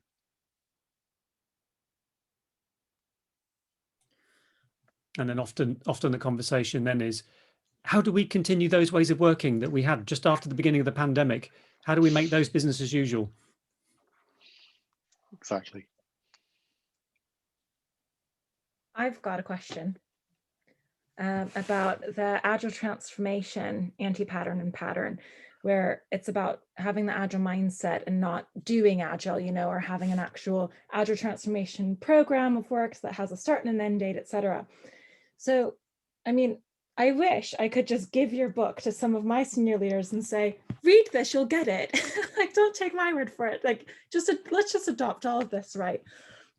And then often the conversation then is, how do we continue those ways of working that we had just after the beginning of the pandemic? How do we make those business as usual? Exactly. I've got a question. about the Agile transformation, anti-pattern and pattern, where it's about having the Agile mindset and not doing Agile, or having an actual Agile transformation program of works that has a start and an end date, etc. So, I mean, I wish I could just give your book to some of my senior leaders and say, read this, you'll get it. Like, don't take my word for it. Like, let's just adopt all of this, right?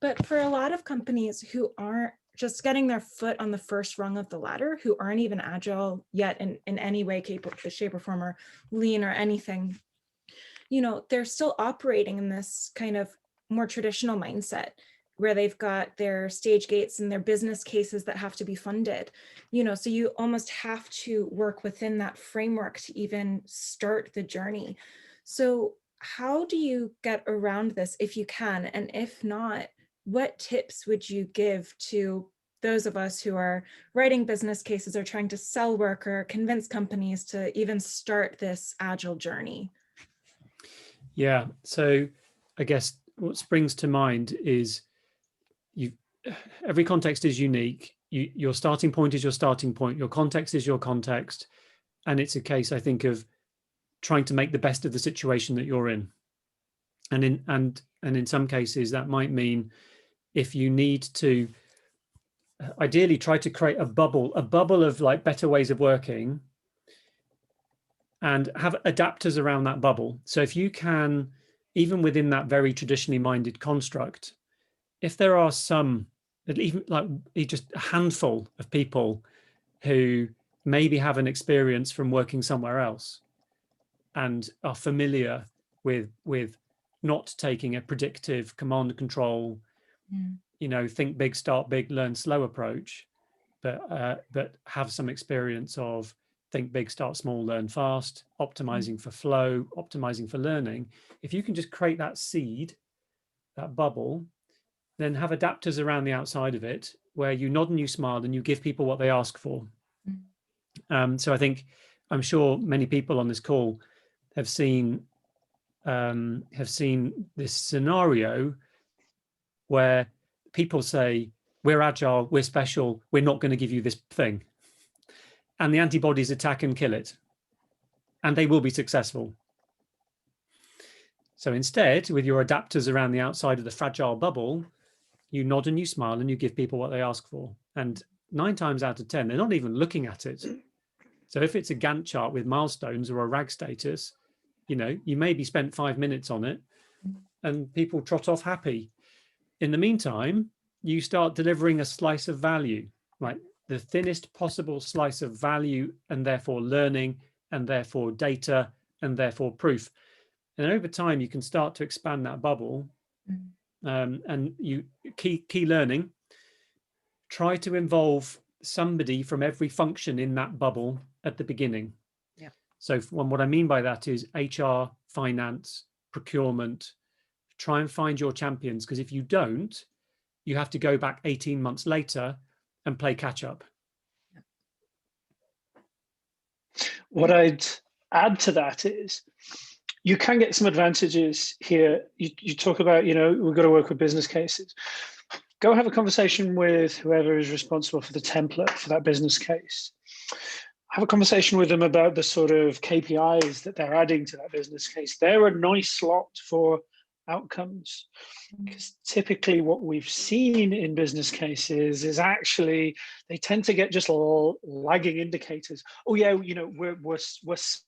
But for a lot of companies who aren't just getting their foot on the first rung of the ladder, who aren't even Agile yet in any way, shape or form, or lean or anything, they're still operating in this kind of more traditional mindset where they've got their stage gates and their business cases that have to be funded, so you almost have to work within that framework to even start the journey. So how do you get around this if you can? And if not, what tips would you give to those of us who are writing business cases or trying to sell work or convince companies to even start this Agile journey? Yeah, so I guess what springs to mind is every context is unique. Your starting point is your starting point. Your context is your context. And it's a case, I think, of trying to make the best of the situation that you're in. And in some cases, that might mean if you need to ideally try to create a bubble of like better ways of working and have adapters around that bubble. So if you can, even within that very traditionally minded construct, if there are some, even like just a handful of people who maybe have an experience from working somewhere else and are familiar with not taking a predictive command and control, think big, start big, learn slow approach, but have some experience of think big, start small, learn fast, optimizing for flow, optimizing for learning. If you can just create that seed, that bubble, then have adapters around the outside of it where you nod and you smile and you give people what they ask for. So I'm sure many people on this call have seen this scenario where people say, we're Agile, we're special, we're not going to give you this thing. And the antibodies attack and kill it. And they will be successful. So instead, with your adapters around the outside of the fragile bubble, you nod and you smile and you give people what they ask for. And 9 times out of 10, they're not even looking at it. So if it's a Gantt chart with milestones or a RAG status, you maybe spent 5 minutes on it and people trot off happy. In the meantime, you start delivering a slice of value, right? The thinnest possible slice of value and therefore learning and therefore data and therefore proof. And over time, you can start to expand that bubble. And you key learning, try to involve somebody from every function in that bubble at the beginning. Yeah. So what I mean by that is HR, finance, procurement. Try and find your champions, because if you don't, you have to go back 18 months later and play catch up. What I'd add to that is you can get some advantages here. You talk about, we've got to work with business cases. Go have a conversation with whoever is responsible for the template for that business case. Have a conversation with them about the sort of KPIs that they're adding to that business case. They're a nice slot for outcomes, because typically what we've seen in business cases is actually they tend to get just lagging indicators. Oh yeah, we're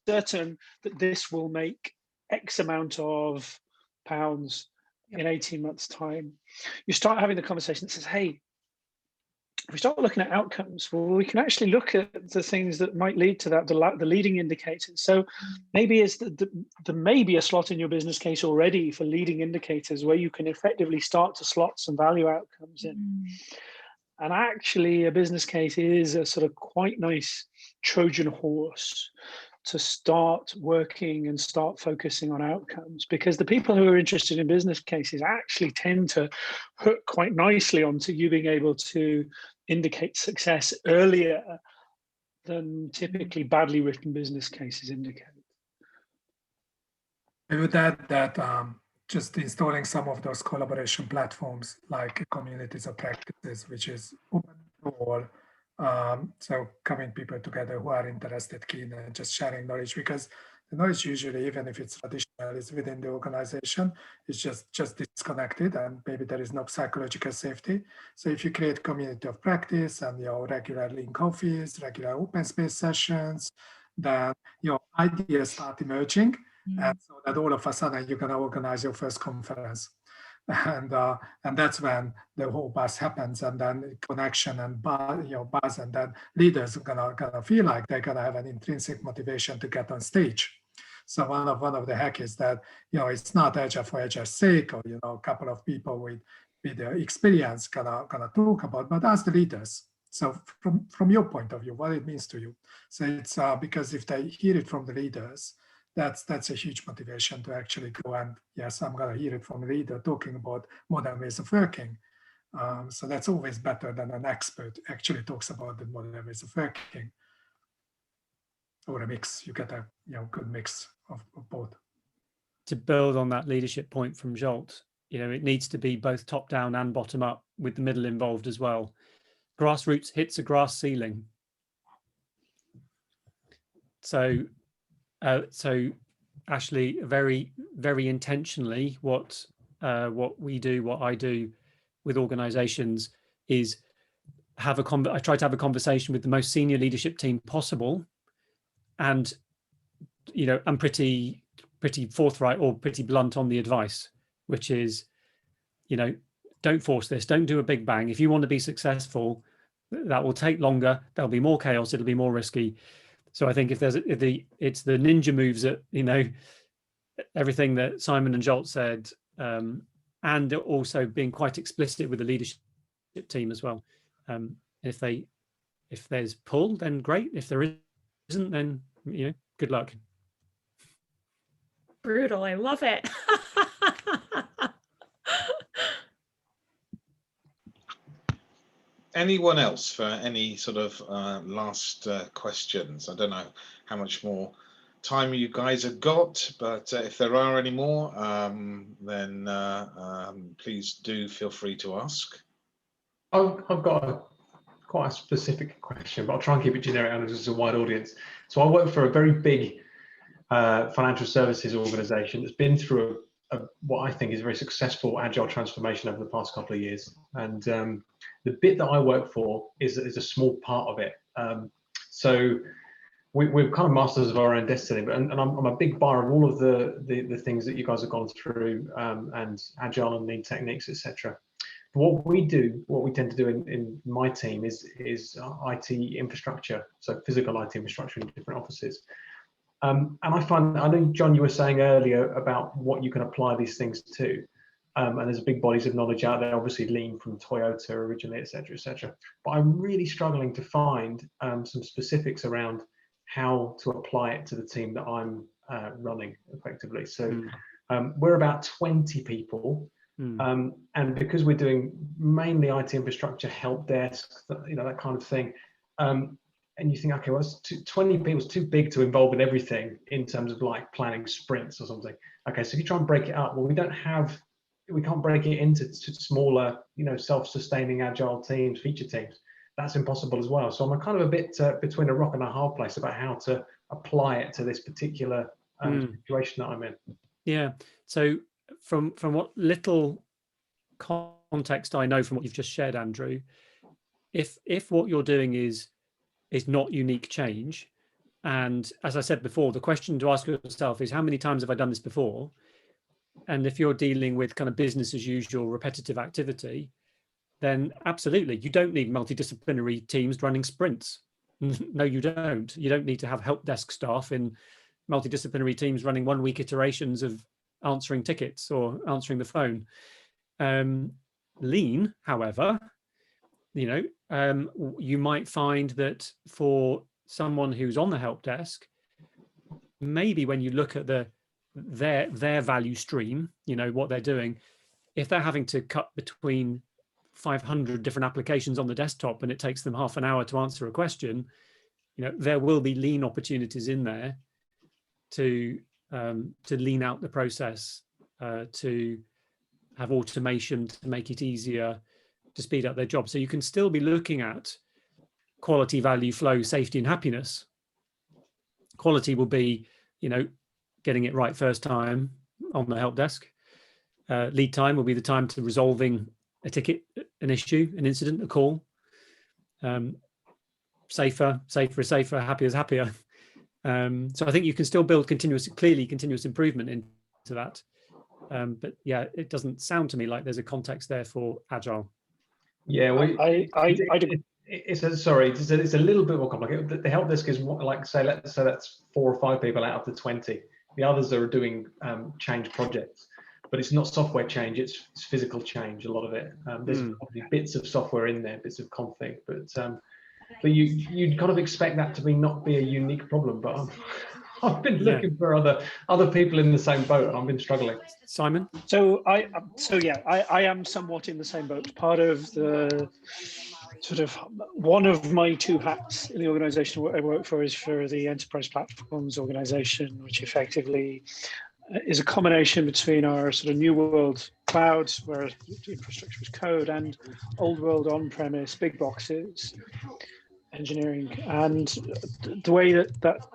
certain that this will make X amount of pounds in 18 months time. You start having the conversation that says, hey, if we start looking at outcomes, well, we can actually look at the things that might lead to that, the leading indicators. So maybe there may be a slot in your business case already for leading indicators where you can effectively start to slot some value outcomes in. And actually a business case is a sort of quite nice Trojan horse to start working and start focusing on outcomes, because the people who are interested in business cases actually tend to hook quite nicely onto you being able to indicate success earlier than typically badly written business cases indicate. I would add that just installing some of those collaboration platforms like communities of practices, which is open to all, So coming people together who are interested, keen, and just sharing knowledge, because the knowledge usually, even if it's traditional, is within the organization, it's just disconnected, and maybe there is no psychological safety. So if you create community of practice and regularly in coffees, regular open space sessions, then your ideas start emerging, and so that all of a sudden you're going to organize your first conference. And that's when the whole buzz happens, and then connection and buzz, and then leaders are gonna feel like they're gonna have an intrinsic motivation to get on stage. So one of the hack is that it's not agile for agile's sake, or a couple of people with experience gonna talk about, but as the leaders. So from your point of view, what it means to you. So it's because if they hear it from the leaders, that's a huge motivation to actually go and, yes, I'm going to hear it from a leader talking about modern ways of working. So that's always better than an expert actually talks about the modern ways of working. Or a mix, you get a good mix of both. To build on that leadership point from Zsolt, it needs to be both top down and bottom up, with the middle involved as well. Grassroots hits a grass ceiling. So Ashley, very, very intentionally, what we do, what I do with organizations is I try to have a conversation with the most senior leadership team possible, and I'm pretty forthright or pretty blunt on the advice, which is, don't force this, don't do a big bang. If you want to be successful, that will take longer, there'll be more chaos, it'll be more risky. So I think it's the ninja moves that, everything that Simon and Zsolt said, and also being quite explicit with the leadership team as well. If there's pull, then great. If there isn't, then good luck. Brutal. I love it. Anyone else for any sort of last questions? I don't know how much more time you guys have got, but if there are any more, then please do feel free to ask. I've got quite a specific question, but I'll try and keep it generic and just a wide audience. So I work for a very big financial services organization that's been through what I think is a very successful agile transformation over the past couple of years. And the bit that I work for is a small part of it. So we're kind of masters of our own destiny, but and I'm a big buyer of all of the things that you guys have gone through, and agile and lean techniques, etc. But what we tend to do in my team is IT infrastructure, so physical IT infrastructure in different offices. And I know, John, you were saying earlier about what you can apply these things to. And there's big bodies of knowledge out there, obviously lean from Toyota originally, et cetera. But I'm really struggling to find some specifics around how to apply it to the team that I'm running effectively. So we're about 20 people. And because we're doing mainly IT infrastructure, help desk, that kind of thing. And you think, okay, well, 20 people is too big to involve in everything in terms of like planning sprints or something. Okay, so if you try and break it up, well, we can't break it into smaller, self-sustaining agile teams, feature teams. That's impossible as well. So I'm kind of a bit between a rock and a hard place about how to apply it to this particular situation that I'm in. Yeah. So from what little context I know from what you've just shared, Andrew, if what you're doing is not unique change, and as I said before, the question to ask yourself is, how many times have I done this before? And if you're dealing with kind of business as usual, repetitive activity, then absolutely, you don't need multidisciplinary teams running sprints. No, you don't. You don't need to have help desk staff in multidisciplinary teams running 1 week iterations of answering tickets or answering the phone. Lean, however, you might find that for someone who's on the help desk, maybe when you look at their value stream, what they're doing, if they're having to cut between 500 different applications on the desktop and it takes them half an hour to answer a question, there will be lean opportunities in there to lean out the process, to have automation to make it easier, to speed up their job. So you can still be looking at quality, value, flow, safety, and happiness. Quality will be, getting it right first time on the help desk. Lead time will be the time to resolving a ticket, an issue, an incident, a call. Safer is safer, happier is happier. So I think you can still build continuous improvement into that. But yeah, it doesn't sound to me like there's a context there for Agile. Yeah, it's a little bit more complicated. The help desk is like, let's say that's 4 or 5 people out of the 20. The others are doing change projects, but it's not software change, it's physical change, a lot of it. There's probably bits of software in there, bits of config, but you'd kind of expect that to not be a unique problem. But I've been looking for other people in the same boat, and I've been struggling. Simon? So I am somewhat in the same boat. Part of the sort of one of my 2 hats in the organization I work for is for the enterprise platforms organization, which effectively is a combination between our sort of new world clouds, where the infrastructure is code, and old world on-premise big boxes engineering. And the way that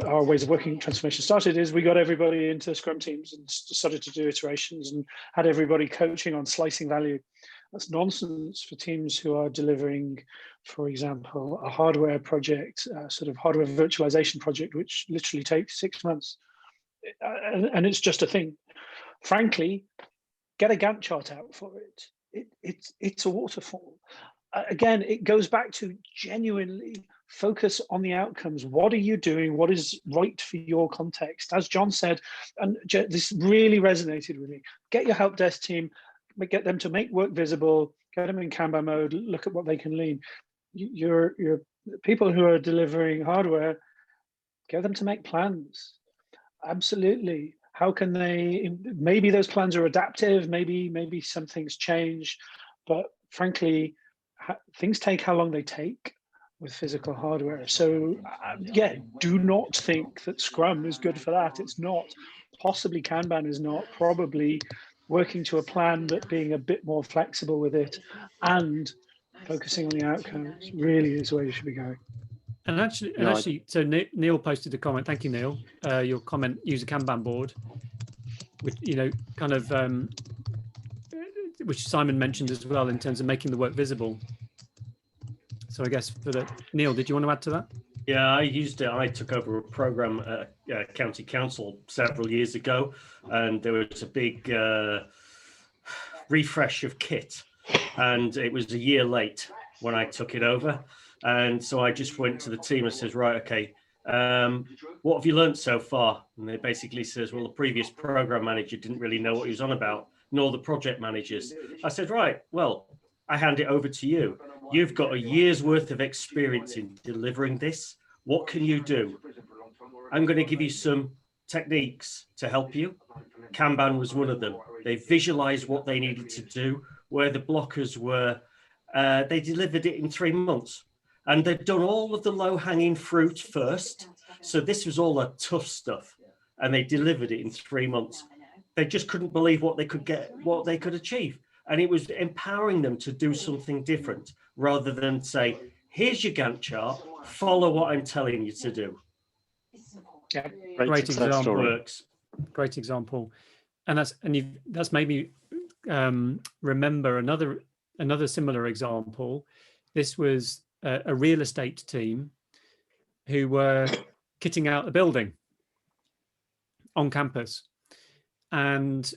our ways of working transformation started is we got everybody into Scrum teams and started to do iterations and had everybody coaching on slicing value. That's nonsense for teams who are delivering, for example, a hardware project, sort of hardware virtualization project, which literally takes 6 months. And it's just a thing. Frankly, get a Gantt chart out for it. It's a waterfall. Again, it goes back to genuinely focus on the outcomes. What are you doing? What is right for your context? As John said, and this really resonated with me, get your help desk team, get them to make work visible, get them in Kanban mode, look at what they can lean. Your people who are delivering hardware, get them to make plans. Absolutely. How can they, maybe those plans are adaptive, maybe some things change, but frankly, things take how long they take with physical hardware. So yeah, do not think that Scrum is good for that. It's not. Possibly Kanban is not. Probably working to a plan, but being a bit more flexible with it and focusing on the outcomes really is where you should be going. And actually, so Neil posted a comment. Thank you, Neil. Your comment, use a Kanban board, which, which Simon mentioned as well in terms of making the work visible. So I guess Neil, did you want to add to that? Yeah, I used it. I took over a program at County Council several years ago, and there was a big refresh of kit, and it was a year late when I took it over. And so I just went to the team and says, right, okay, what have you learned so far? And they basically says, well, the previous program manager didn't really know what he was on about, nor the project managers. I said, right, well, I hand it over to you. You've got a year's worth of experience in delivering this. What can you do? I'm going to give you some techniques to help you. Kanban was one of them. They visualized what they needed to do, where the blockers were. They delivered it in 3 months. And they'd done all of the low-hanging fruit first. So this was all the tough stuff. And they delivered it in 3 months. They just couldn't believe what they could get, what they could achieve. And it was empowering them to do something different rather than say, here's your Gantt chart, follow what I'm telling you to do. Yeah, great example. Works. Great example. And that's made me remember another similar example. This was a real estate team who were kitting out a building on campus, and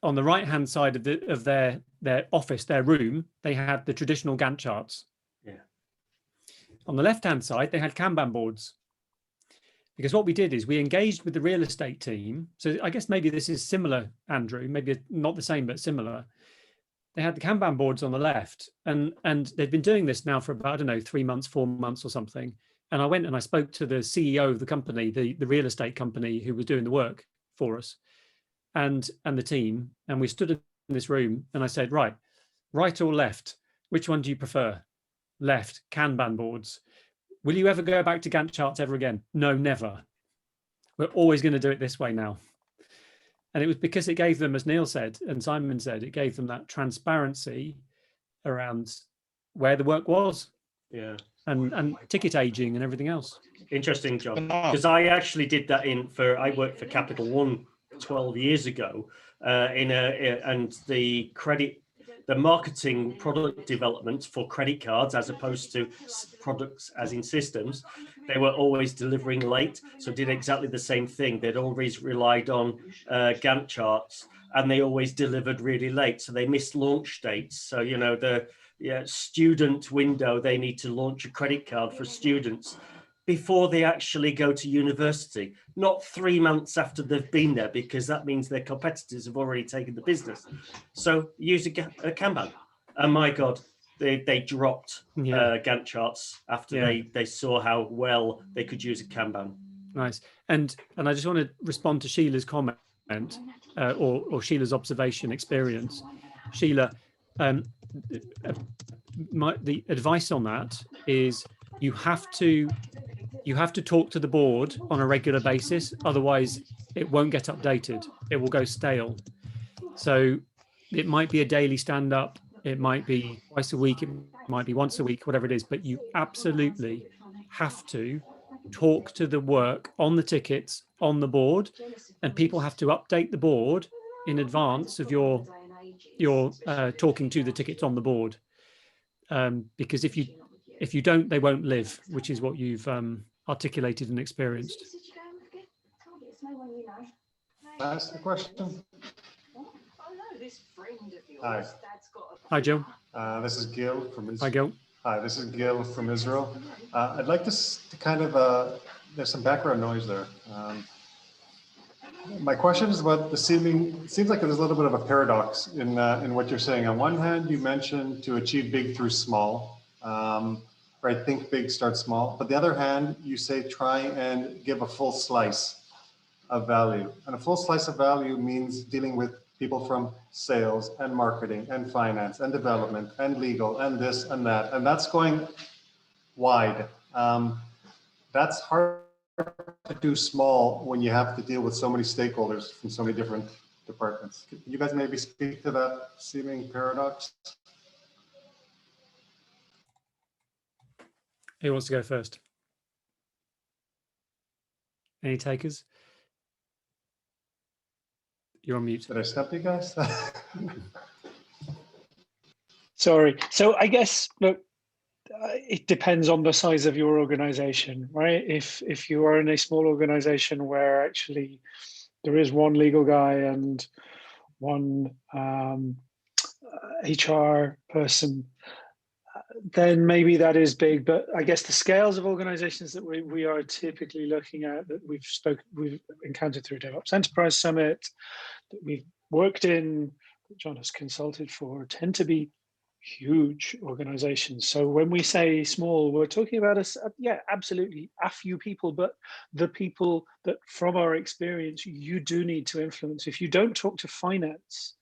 on the right hand side of their office, their room, they had the traditional Gantt charts. Yeah. On the left hand side, they had Kanban boards. Because what we did is we engaged with the real estate team. So I guess maybe this is similar, Andrew, maybe not the same, but similar. They had the Kanban boards on the left, and they've been doing this now for about, I don't know, 3 months, 4 months or something. And I went and I spoke to the CEO of the company, the real estate company who was doing the work for us, and the team. And we stood in this room and I said, right or left, which one do you prefer? Left, Kanban boards. Will you ever go back to Gantt charts ever again? No, never. We're always going to do it this way now. And it was because it gave them, as Neil said, and Simon said, it gave them that transparency around where the work was. Yeah. and ticket aging and everything else. Interesting, John, because I actually did that I worked for Capital One 12 years ago and the marketing product development for credit cards, as opposed to products as in systems, they were always delivering late. So did exactly the same thing. They'd always relied on Gantt charts, and they always delivered really late. So they missed launch dates. So, you know, the student window, they need to launch a credit card for students before they actually go to university, not 3 months after they've been there, because that means their competitors have already taken the business. So use a Kanban. And my God, they dropped Gantt charts after they saw how well they could use a Kanban. Nice. And I just want to respond to Sheila's comment or Sheila's observation experience. Sheila, the advice on that is you have to talk to the board on a regular basis, otherwise it won't get updated. It will go stale. So it might be a daily stand-up, it might be twice a week, it might be once a week, whatever it is, but you absolutely have to talk to the work on the tickets on the board, and people have to update the board in advance of your talking to the tickets on the board. Because if you don't, they won't live, which is what you've articulated and experienced. Ask the question. Hi. Hi, Joe. This is Gil from Israel. Hi, Gil. Hi, this is Gil from Israel. I'd like to kind of, there's some background noise there. My question is about it seems like there's a little bit of a paradox in what you're saying. On one hand, you mentioned to achieve big through small, right? Think big, start small. But the other hand, you say try and give a full slice of value. And a full slice of value means dealing with people from sales and marketing and finance and development and legal and this and that. And that's going wide. That's hard to do small when you have to deal with so many stakeholders from so many different departments. Can you guys maybe speak to that seeming paradox? Who wants to go first? Any takers? You're on mute. Did I stop you guys? Sorry. So I guess, look, it depends on the size of your organization, right? If you are in a small organization where actually there is one legal guy and one HR person, then maybe that is big. But I guess the scales of organizations that we are typically looking at, that we've encountered through DevOps Enterprise Summit, that we've worked in, that John has consulted for, tend to be huge organizations. So when we say small, we're talking about absolutely a few people, but the people that from our experience you do need to influence. If you don't talk to finance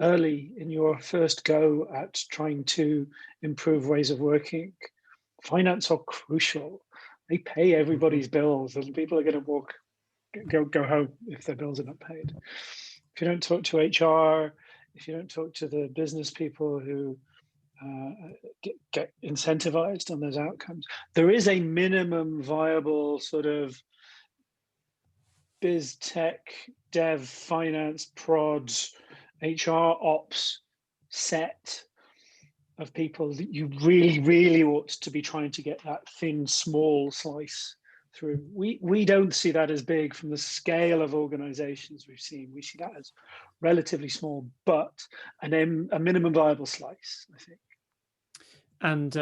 early in your first go at trying to improve ways of working, finance are crucial. They pay everybody's bills, and people are going to go home if their bills are not paid. If you don't talk to HR, if you don't talk to the business people who get incentivized on those outcomes, there is a minimum viable sort of biz tech, dev, finance, prod, HR ops set of people that you really, really ought to be trying to get that thin, small slice through. We don't see that as big from the scale of organizations we've seen. We see that as relatively small, but a minimum viable slice, I think. And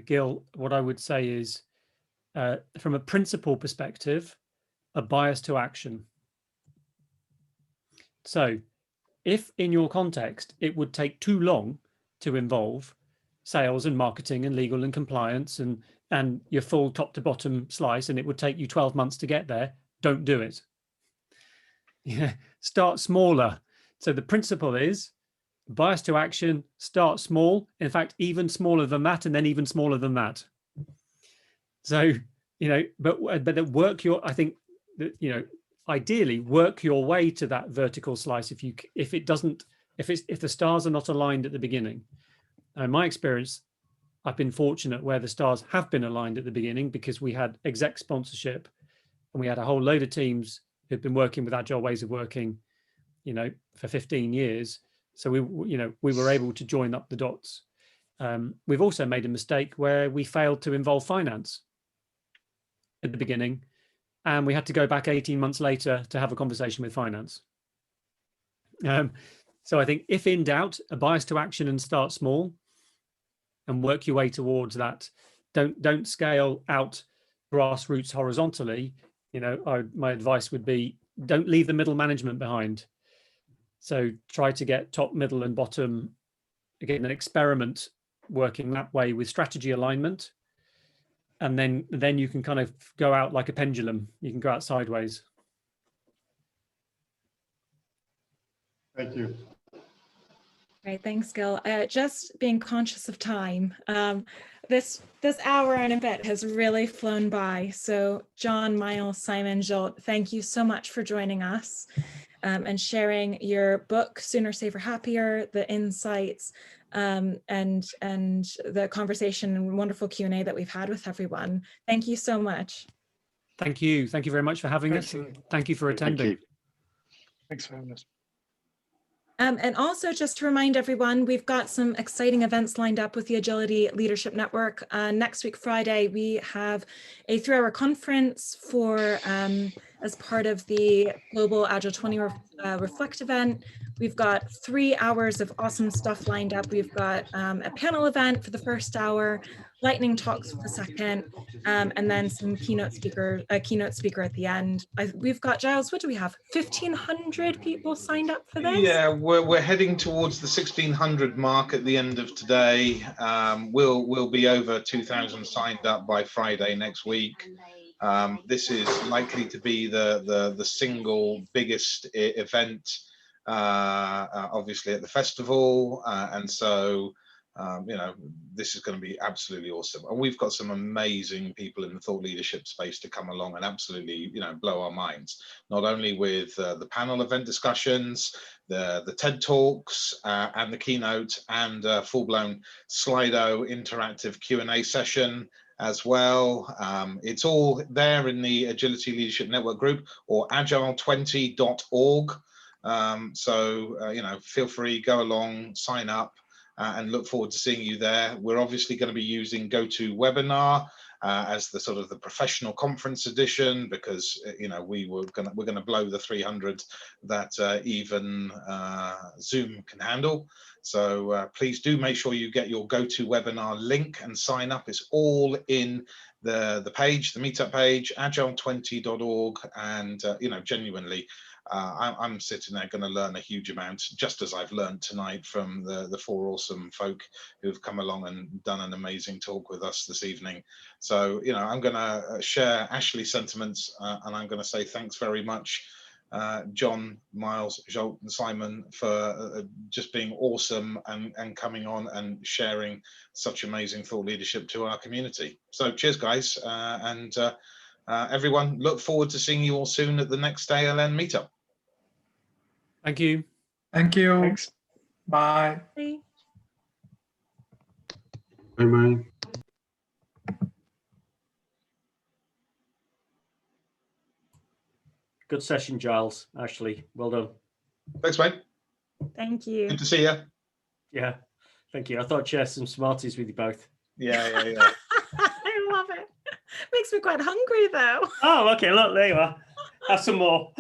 Gil, what I would say is, from a principal perspective, a bias to action. So if in your context, it would take too long to involve sales and marketing and legal and compliance and your full top to bottom slice, and it would take you 12 months to get there, don't do it. Yeah, start smaller. So the principle is bias to action, start small. In fact, even smaller than that, and then even smaller than that. So, but work your, I think that, ideally work your way to that vertical slice. If the stars are not aligned at the beginning. In my experience, I've been fortunate where the stars have been aligned at the beginning, because we had exec sponsorship and we had a whole load of teams who'd been working with agile ways of working, for 15 years. So we were able to join up the dots. We've also made a mistake where we failed to involve finance at the beginning, and we had to go back 18 months later to have a conversation with finance. So I think, if in doubt, a bias to action and start small and work your way towards that. Don't scale out grassroots horizontally. My advice would be, don't leave the middle management behind. So try to get top, middle and bottom, again, an experiment working that way with strategy alignment. And then you can kind of go out like a pendulum. You can go out sideways. Thank you. Right, thanks, Gil. Just being conscious of time, this hour and a bit has really flown by. So John, Myles, Simon, Zsolt, thank you so much for joining us and sharing your book, Sooner, Safer, Happier, the insights and the conversation and wonderful Q&A that we've had with everyone. Thank you so much. Thank you. Thank you very much for having us. Thank you for attending. Thank you. Thanks for having us. And also, just to remind everyone, we've got some exciting events lined up with the Agility Leadership Network. Next week, Friday, we have a 3-hour conference as part of the Global Agile 20 Reflect event. We've got 3 hours of awesome stuff lined up. We've got a panel event for the first hour, lightning talks for the second, and then some keynote speaker at the end. We've got, Giles, what do we have? 1,500 people signed up for this? Yeah, we're heading towards the 1,600 mark at the end of today. We'll be over 2,000 signed up by Friday next week. This is likely to be the single biggest event, obviously, at the festival, and so this is going to be absolutely awesome. And we've got some amazing people in the thought leadership space to come along and absolutely blow our minds, not only with the panel event discussions, the TED Talks, and the keynote, and full-blown Slido interactive Q&A session as well. It's all there in the Agility Leadership Network group, or agile20.org. So feel free, go along, sign up, and look forward to seeing you there. We're obviously going to be using GoToWebinar as the sort of the professional conference edition, because we're going to blow the 300 that even Zoom can handle. So please do make sure you get your GoToWebinar link and sign up. It's all in the page, the meetup page, agile20.org, and genuinely, I'm sitting there going to learn a huge amount, just as I've learned tonight from the 4 awesome folk who've come along and done an amazing talk with us this evening. So, I'm going to share Ashley's sentiments, and I'm going to say thanks very much, John, Myles, Zsolt, and Simon, for just being awesome and coming on and sharing such amazing thought leadership to our community. So cheers, guys, and everyone, look forward to seeing you all soon at the next ALN meetup. Thank you. Thank you. Thanks. Bye. Bye. Bye-bye. Good session, Giles. Ashley, well done. Thanks, mate. Thank you. Good to see you. Yeah, thank you. I thought I'd share some Smarties with you both. Yeah. I love it. Makes me quite hungry, though. Oh, okay. Look, there you are. Have some more.